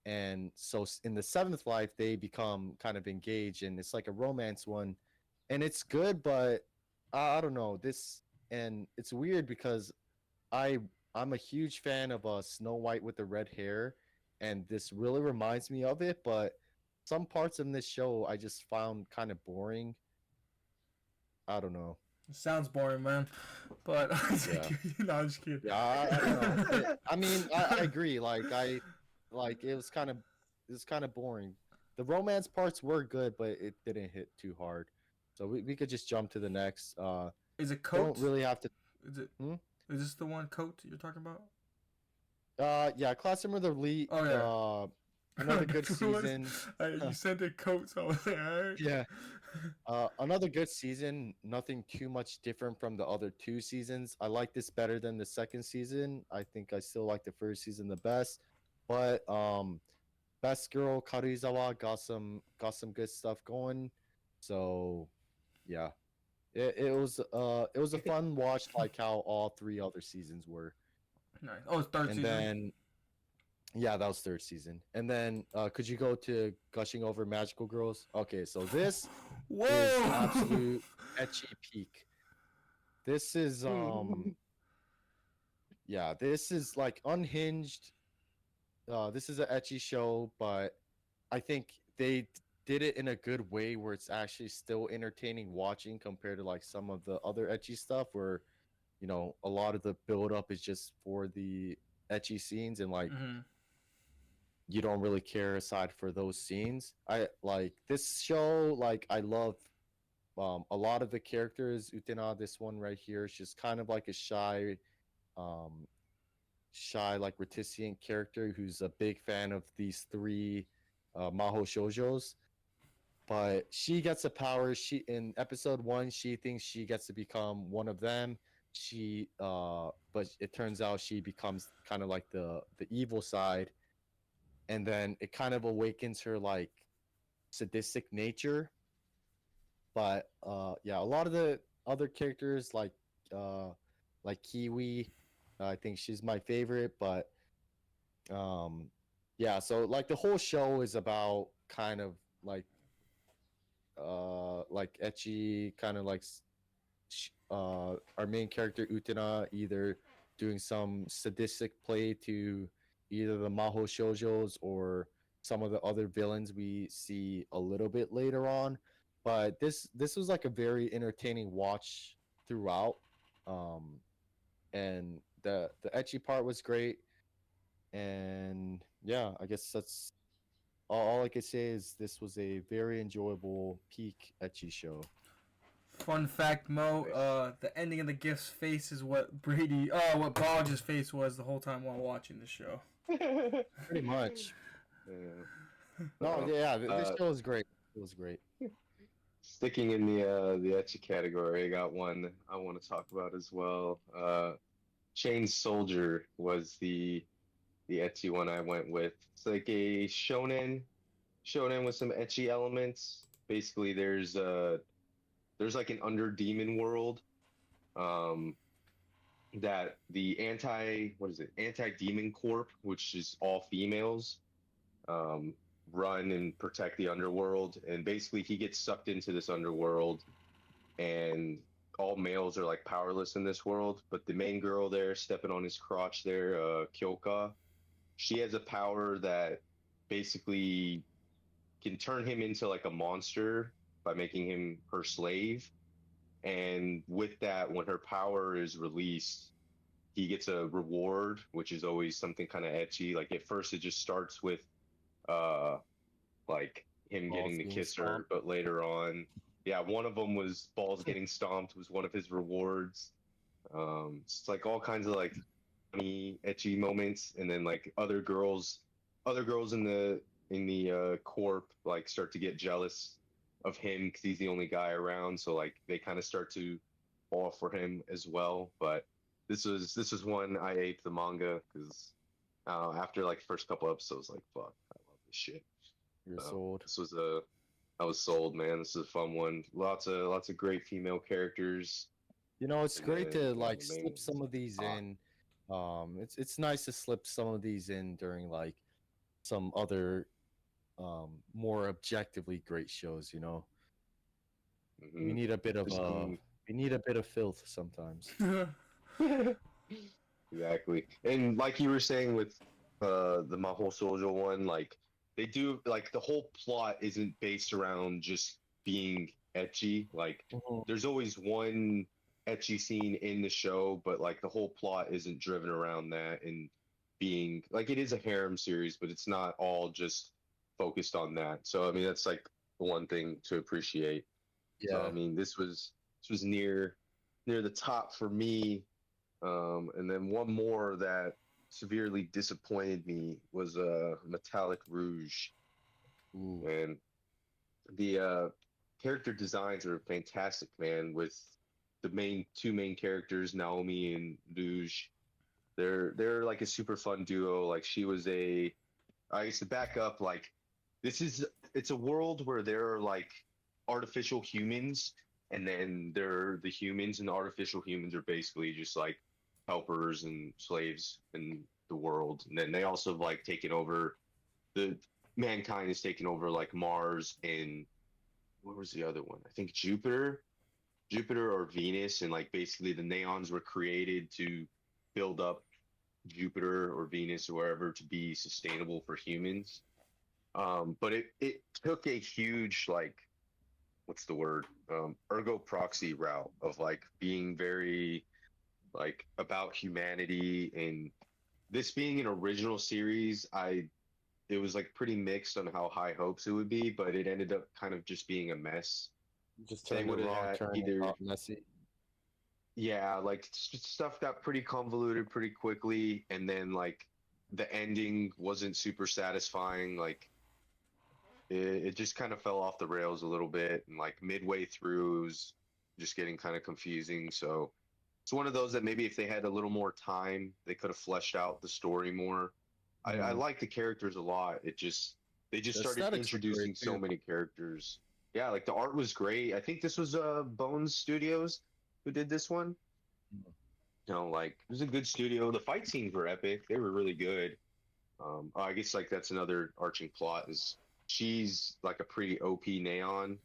And so in the 7th life they become kind of engaged and it's like a romance one and it's good, but I don't know this. And it's weird because i I'm a huge fan of Snow White with the red hair, and this really reminds me of it, but some parts in this show I just found kind of boring. I don't know. Sounds boring, man. But Yeah. no, I'm just kidding. Yeah, I don't know. I mean, I agree. Like it was kind of boring. The romance parts were good, but it didn't hit too hard. So we could just jump to the next. Is it Don't coat? really have to. Is it? Hmm? Is this the one coat you're talking about? Yeah, Classroom of the Elite. Oh yeah. Another good season. You sent a coat, so I was like, all right. Yeah. Another good season. Nothing too much different from the other 2 seasons. I like this better than the second season. I think I still like the first season the best. But Best Girl Karuizawa got some good stuff going. So yeah. It was a fun watch like how all 3 other seasons were. Nice. Oh, it's third And season. then yeah, that was 3rd season. And then could you go to Gushing Over Magical Girls? Okay, so this Whoa! is absolute etchy peak. This is yeah, this is like unhinged. This is an ecchi show, but I think they did it in a good way where it's actually still entertaining watching compared to like some of the other ecchi stuff where a lot of the build up is just for the ecchi scenes and like Mm-hmm. you don't really care aside for those scenes. I like this show, like I love a lot of the characters. Utena, this one right here, is just kind of like a um shy like reticent character who's a big fan of these three Maho Shoujos. But she gets a power. She in episode 1, she thinks she gets to become one of them. But it turns out she becomes kind of like the evil side, and then it kind of awakens her like sadistic nature. But yeah, a lot of the other characters like Kiwi, I think she's my favorite. But yeah, so like the whole show is about kind of like ecchi, kind of like our main character Utena either doing some sadistic play to either the Maho Shoujos or some of the other villains we see a little bit later on. But this was like a very entertaining watch throughout. Um and the ecchi part was great. And yeah, I guess that's all I could say is this was a very enjoyable peak ecchi show. Fun fact, Mo. Nice. The ending of the gift's face is what what Bog's face was the whole time while watching the show. Pretty much. Yeah. No, Uh, yeah, this uh, show was great. It was great. Sticking in the ecchi category, I got one I want to talk about as well. Chain Soldier was the ecchi one I went with. It's like a shonen with some ecchi elements. Basically, there's like an under demon world, um, that the anti demon corp, which is all females, um, run and protect the underworld. And basically, he gets sucked into this underworld, and all males are like powerless in this world. But the main girl there, stepping on his crotch there, Kyoka, she has a power that basically can turn him into like a monster by making him her slave. And with that, when her power is released, he gets a reward, which is always something kind of ecchi. Like at first, it just starts with uh like him Balls getting to being kiss her, stomped. but later on, yeah, one of them was balls getting stomped was one of his rewards. It's like all kinds of like funny ecchi moments, and then like other girls in the corp like start to get jealous of him because he's the only guy around, so like they kind of start to fall for him as well. But this was one I aped the manga because after like first couple episodes, like fuck, I love this shit. You're sold. This was a I was sold, man. This is a fun one. Lots of great female characters, It's and great then to yeah, like the main slip one's some of these hot. in. It's nice to slip some of these in during like some other more objectively great shows. We Hmm. need a bit of There's some filth sometimes. exactly, and like you were saying with the Mahou Soldier one, like they do like the whole plot isn't based around just being etchy. Like Mhm. there's always one etchy scene in the show, but like the whole plot isn't driven around that and being like it is a harem series, but it's not all just focused on that. So I mean that's like the one thing to appreciate. So I Yeah. mean this was near the top for me. And then one more that severely disappointed me was Metallic Rouge. Ooh. And the character designs are fantastic, man, with the two main characters, Naomi and Rouge. They're like a super fun duo. Like she was I used to back up, like it's a world where there are like artificial humans, and then the humans, and the artificial humans are basically just like helpers and slaves in the world. And then they also have like taken over the mankind has taken over like Mars and what was the other one? I think Jupiter. Jupiter or Venus, and like basically the neons were created to build up Jupiter or Venus or wherever to be sustainable for humans. But it took a huge like what's the word? Ergo proxy route of like being very like about humanity, and this being an original series, it was like pretty mixed on how high hopes it would be, but it ended up kind of just being a mess. Just They turned the would have wrong had turn and either got messy. yeah, like stuff got pretty convoluted pretty quickly, and then like the ending wasn't super satisfying. Like it just kind of fell off the rails a little bit, and like midway through, it was just getting kind of confusing. So it's one of those that maybe if they had a little more time, they could have fleshed out the story more. I like the characters a lot. They just The started aesthetics were introducing great so too. many characters. Yeah, like the art was great. I think this was Bones Studios who did this one. Mhm. You know, like it was a good studio. The fight scenes were epic. They were really good. I guess like that's another arching plot is she's like a pretty OP neon,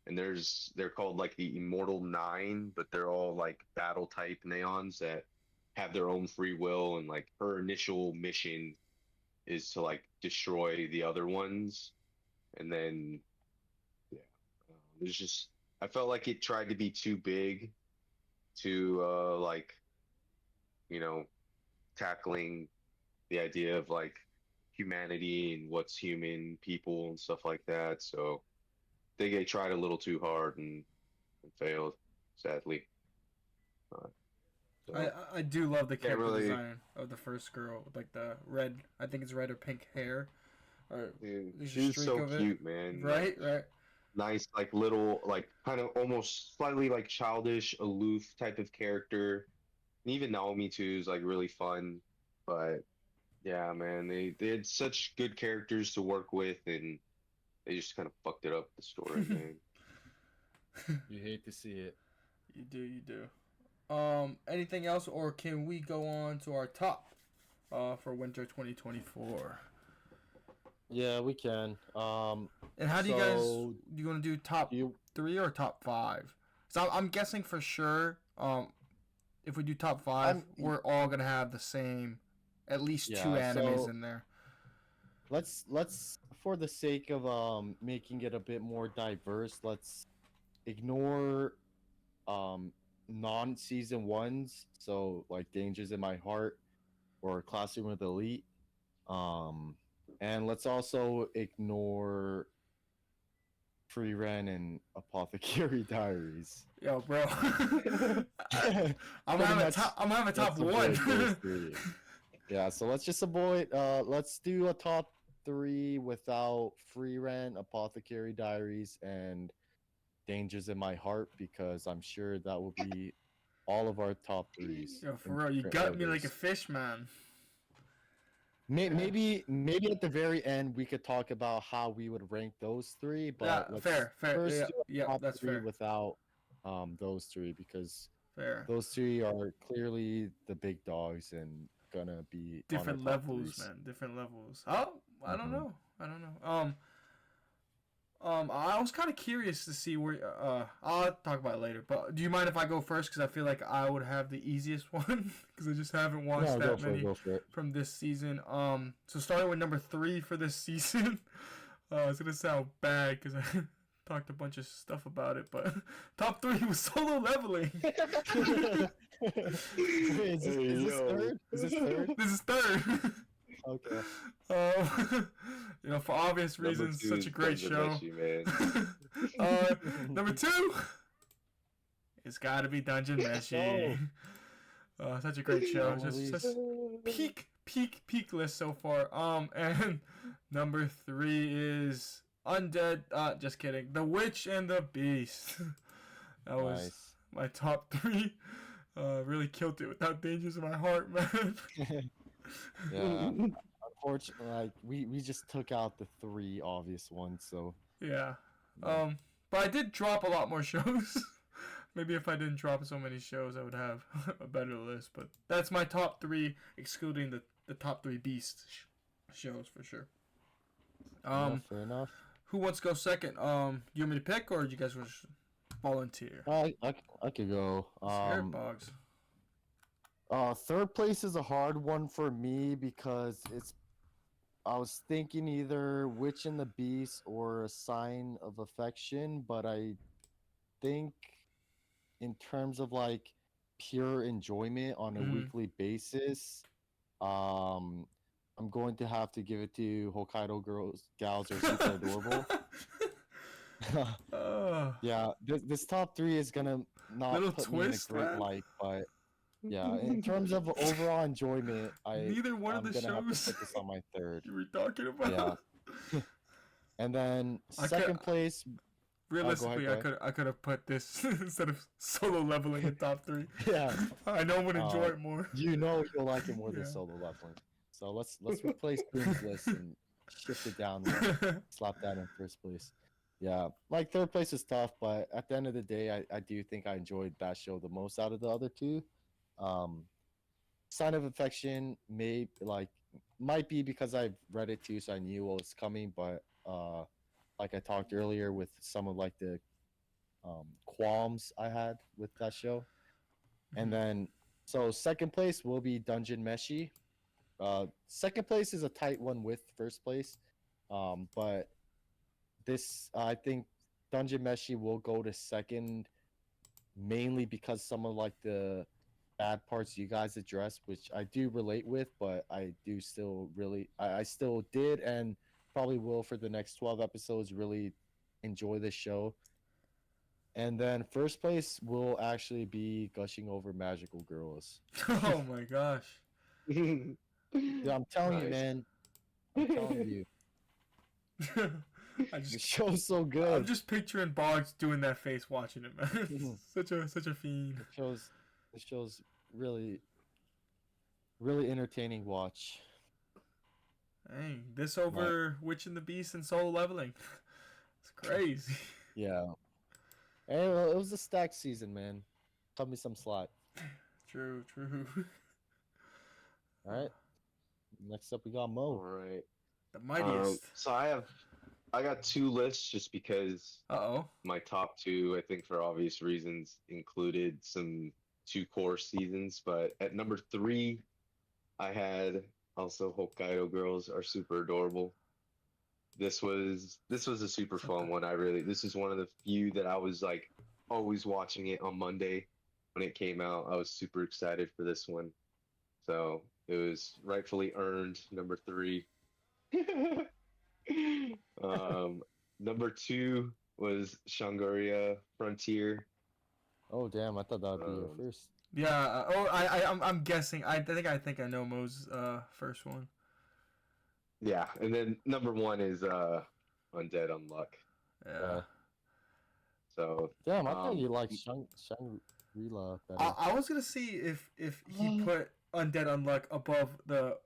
and they're called like the Immortal Nine, but they're all like battle type neons that have their own free will, and like her initial mission is to like destroy the other ones, and then yeah, there's just I felt like it tried to be too big to like you know tackling the idea of like humanity and what's human people and stuff like that. So they tried a little too hard and failed, sadly. Uh, so I do love the can't character really. design of the first girl with like the red. I think it's red or pink hair, or Dude, there's a she was streak so of it. cute, man. Like Right, right. nice, like little, like kind of almost slightly like childish, aloof type of character. And even Naomi too is like really fun. But yeah, man, they had such good characters to work with, and they just kind of fucked it up the story, man. You hate to see it. You do, you do. Anything else, or can we go on to our top for winter 2024? Yeah, we can. And how do you guys? So Do you want to do top you 3 or top 5? So I'm guessing for sure. If we do top 5, I'm we're all gonna have the same, at least 2 yeah, animes so in there. let's for the sake of making it a bit more diverse, let's ignore non-season ones, so like Dangers in My Heart or Classroom with Elite. Um and let's also ignore Frieren and Apothecary Diaries. Yo, bro. I'm Pretty gonna have a much top. I'm gonna have a top let's avoid those 1. three. Yeah, so let's just avoid let's do a top 3 without Frieren, Apothecary Diaries, and Dangers in My Heart, because I'm sure that will be all of our top 3s Yo, for in real, you different got me like a orders. fish, man. Maybe at the very end we could talk about how we would rank those 3, but Yeah, let's fair. first Yeah, do a yeah, top that's 3 fair. without those 3, because Fair. those 3 are clearly the big dogs and gonna be on our Different top levels, 3s. man. Different levels. Oh, I don't Mhm. know. I don't know. I was kind of curious to see where. I'll talk about it later. But do you mind if I go first? Because I feel like I would have the easiest one because I just haven't watched No, that many go for it. from this season. So starting with number 3 for this season. It's gonna sound bad because I talked a bunch of stuff about it, but top 3 was Solo Leveling. Wait, is Hey, this yo. third? Is this third? This is third. Okay. For obvious Number reasons, 2 such a is great Sons of show. Meshi, man. Number 2, it's got to be Dungeon Meshi. Such a great show. Just peak list so far. And number 3 is Undead. Just kidding. The Witch and the Beast. That was Nice. my top 3. Really killed it without Dangers in My Heart, man. Yeah. Unfortunately, like we just took out the 3 obvious ones, so Yeah. But I did drop a lot more shows. Maybe if I didn't drop so many shows, I would have a better list. But that's my top 3, excluding the top 3 Beast shows for sure. fair enough. Who wants to go second? You want me to pick, or you guys want? volunteer. I could go. Spirit Bogs. Third place is a hard one for me because I was thinking either Witch and the Beast or A Sign of Affection, but I think in terms of like pure enjoyment on a Mhm. weekly basis, I'm going to have to give it to Hokkaido Girls. Gals are super adorable. Yeah, this top three is gonna not Little put me in a twist, great man. light, but yeah, in terms of overall enjoyment, Neither one of I'm the gonna have to shows put this on my third. you were talking about. Yeah. And then I second could- place, Realistically, go ahead. I could have put this instead of solo leveling in top 3. Yeah, I know I'm gonna enjoy it more. you know you'll like it more than Yeah. solo leveling. So let's replace Boom's list and shift it down one. Slap that in first place. Yeah, like third place is tough, but at the end of the day, I do think I enjoyed that show the most out of the other two. Sign of Affection might be because I've read it too, so I knew what was coming. But like I talked earlier with some of like the qualms I had with that show, and then so second place will be Dungeon Meshi. Second place is a tight one with first place, but this I think Dungeon Meshi will go to second mainly because some of like the bad parts you guys addressed, which I do relate with, but I do still I still did and probably will for the next 12 episodes really enjoy this show. And then first place will actually be gushing over Magical Girls. Oh my gosh. Yeah, I'm telling you, Nice. man. I'm telling you. I The just show's so I'm good. just picturing Boggs doing that face watching it, man. Mhm. such a fiend. The show's really entertaining watch. Dang, this over Witch and the Beast and solo leveling. It's crazy. Yeah. And well, it was a stacked season, man. Cut me some slack. True. All right. Next up, we got All Mo. right. The mightiest. So I got two lists just because Uh-oh. my top two, I think for obvious reasons, included some two core seasons. But at number 3, I had also Hokkaido Girls are super adorable. This was a super fun one. This is one of the few that I was like always watching it on Monday when it came out. I was super excited for this one. So it was rightfully earned number 3. Number 2 was Shangri-La Frontier. Oh damn! I thought that would be your first. Yeah. I'm guessing. I think I know Mo's first one. Yeah, and then number 1 is Undead Unluck. Yeah. So Damn, I thought you liked Shangri-La better. I was gonna see if he put Undead Unluck above the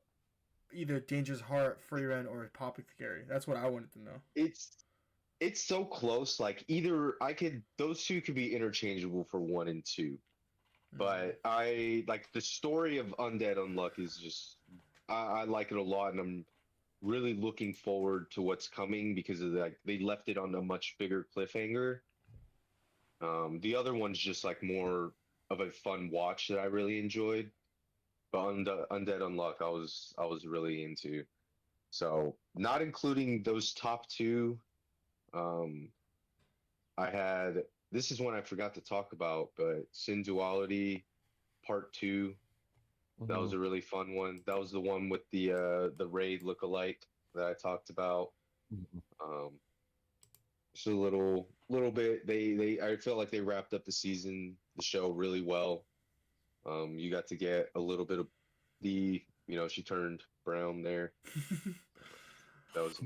either Danger's Heart, Frieren, or Apothecary. That's what I wanted to know. it's so close. Like either those two could be interchangeable for 1 and 2. But I like the story of Undead Unluck is just I like it a lot, and I'm really looking forward to what's coming because of like they left it on a much bigger cliffhanger. The other one's just like more of a fun watch that I really enjoyed. But Undead Unluck, I was really into. So not including those top 2, I had this is one I forgot to talk about, but Sin Duality Part 2. That was a really fun one. That was the one with the raid lookalike that I talked about. Just a little bit. I felt like they wrapped up the show really well. You got to get a little bit of she turned brown there. That was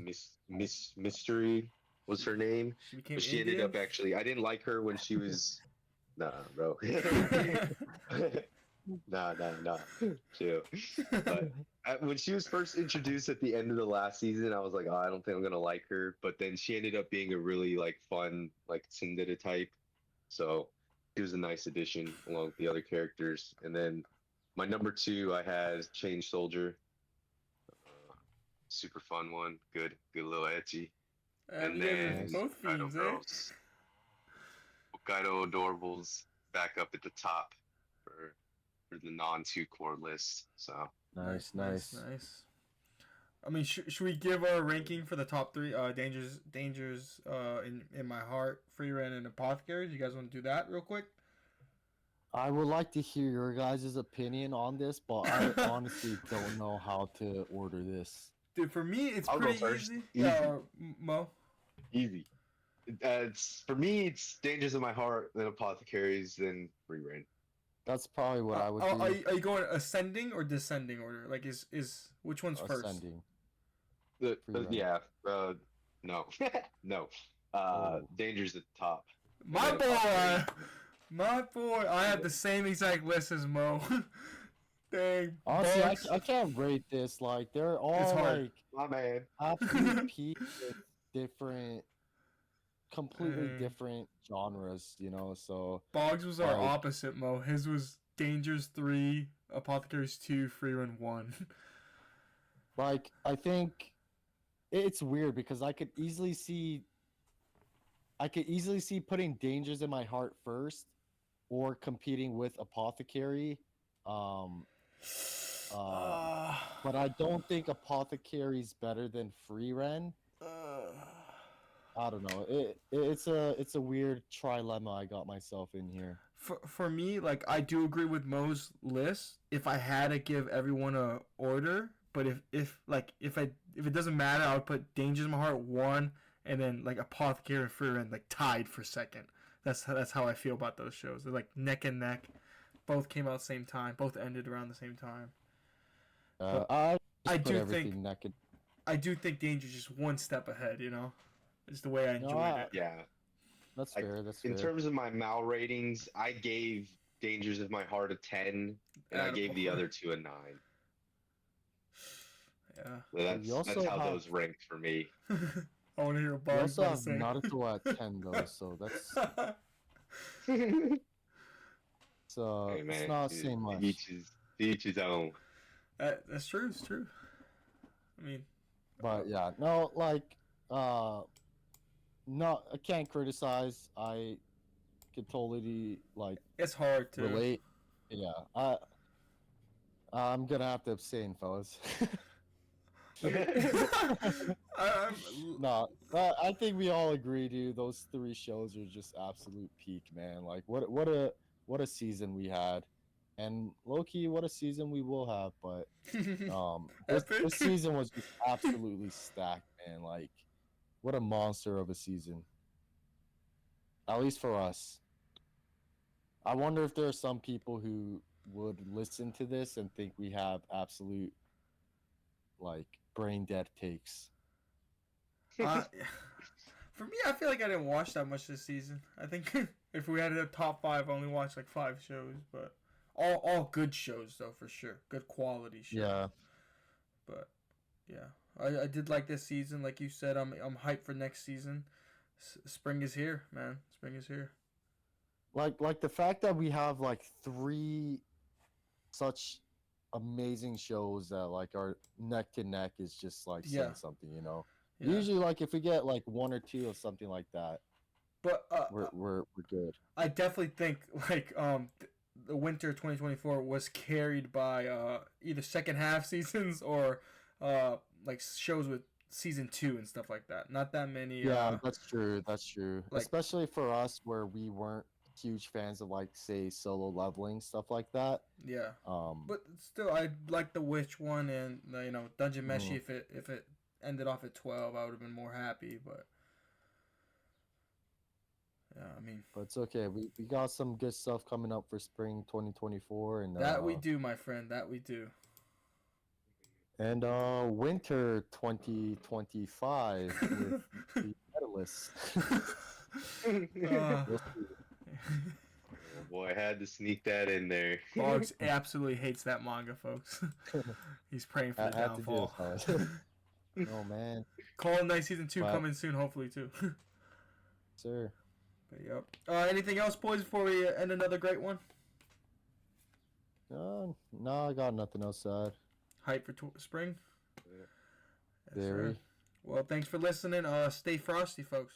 Mystery was her name. But she ended up actually. I didn't like her when she was. Nah, bro. Nah. Chill. But when she was first introduced at the end of the last season, I was like, oh, I don't think I'm gonna like her. But then she ended up being a really like fun like Tsundere type. So she was a nice addition along with the other characters. And then my number 2, I had Change Soldier. Super fun one. Good little ecchi. And then both fiends, Hokkaido Adorables back up at the top for the non-2 core list. So Nice. I mean, should we give our ranking for the top three? Dangers. In my heart, Frieren and Apothecaries. You guys want to do that real quick? I would like to hear your guys' opinion on this, but I honestly don't know how to order this. Dude, for me, it's I'll go pretty first. easy. Easy. Yeah, Mo. Easy. For me, it's Dangers of My Heart, then Apothecaries, then Frieren. That's probably what I would do. Are you going ascending or descending order? Like, is which one's first? Ascending. No. No. Dangers at the top. My boy. I have the same exact list as Mo. Dang. Honestly, Bugs. I can't rate this. Like, they're all hard. like My man. absolute peak with different, completely different genres, you know. So Boggs was our opposite, Mo. His was Dangers 3, Apothecaries 2, Frieren 1. like, I think it's weird because I could easily see putting Dangers in My Heart first, or competing with Apothecary. But I don't think Apothecary's better than Frieren. I don't know. It's a weird trilemma I got myself in here. For me, like, I do agree with Mo's list. If I had to give everyone a order, but if it doesn't matter, I would put Dangers in My Heart 1, and then like Apothecary and Frieren like tied for second. That's how I feel about those shows. They're like neck and neck. Both came out at the same time. Both ended around the same time. I do think Danger's just one step ahead. You know, is the way I enjoyed it. Yeah. That's fair. That's fair. In terms of my Mal ratings, I gave Dangers of My Heart a 10, and I gave the other two a 9. Yeah. So that's how those ranked for me. I want to hear a We bar. also have Naruto at 10 though, so that's so Hey, man, it's not saying much. Each his own. That's true. It's true. I mean, But yeah, no, like, no, I can't criticize. I could totally like it's hard to relate. Yeah, I'm gonna have to abstain, fellas. No, I think we all agree, dude. Those 3 shows are just absolute peak, man. Like, what a season we had, and low-key, what a season we will have. But this season was just absolutely stacked, man. Like, what a monster of a season. At least for us. I wonder if there are some people who would listen to this and think we have absolute, like, brain dead takes. For me, I feel like I didn't watch that much this season. I think if we had a top 5, I only watched like 5 shows, but all good shows though, for sure, good quality shows. Yeah. But yeah, I did like this season. Like you said, I'm hyped for next season. Spring is here, man. Spring is here. Like the fact that we have like 3 such amazing shows that like are neck to neck is just like saying something, you know. Yeah. Usually, like if we get like 1 or 2 of something like that, but we're good. I definitely think like the winter 2024 was carried by either second half seasons or like shows with season 2 and stuff like that. Not that many. Yeah, that's true. That's true. Like, especially for us, where we weren't huge fans of like say solo leveling stuff like that. Yeah. But still, I like the Witch one and Dungeon Meshi. If it ended off at 12, I would have been more happy. But yeah, I mean. But it's okay. We got some good stuff coming up for spring 2024, and that we do, my friend. That we do. And winter 2025 with the medalists. Oh boy, I had to sneak that in there. Boggs absolutely hates that manga, folks. He's praying for the downfall. Oh man. Call of Night season 2 coming soon, hopefully too. Sir. But yep. Anything else, boys, before we end another great one? No, I got nothing else to add. Hype for spring. Very. Well, thanks for listening. Stay frosty, folks.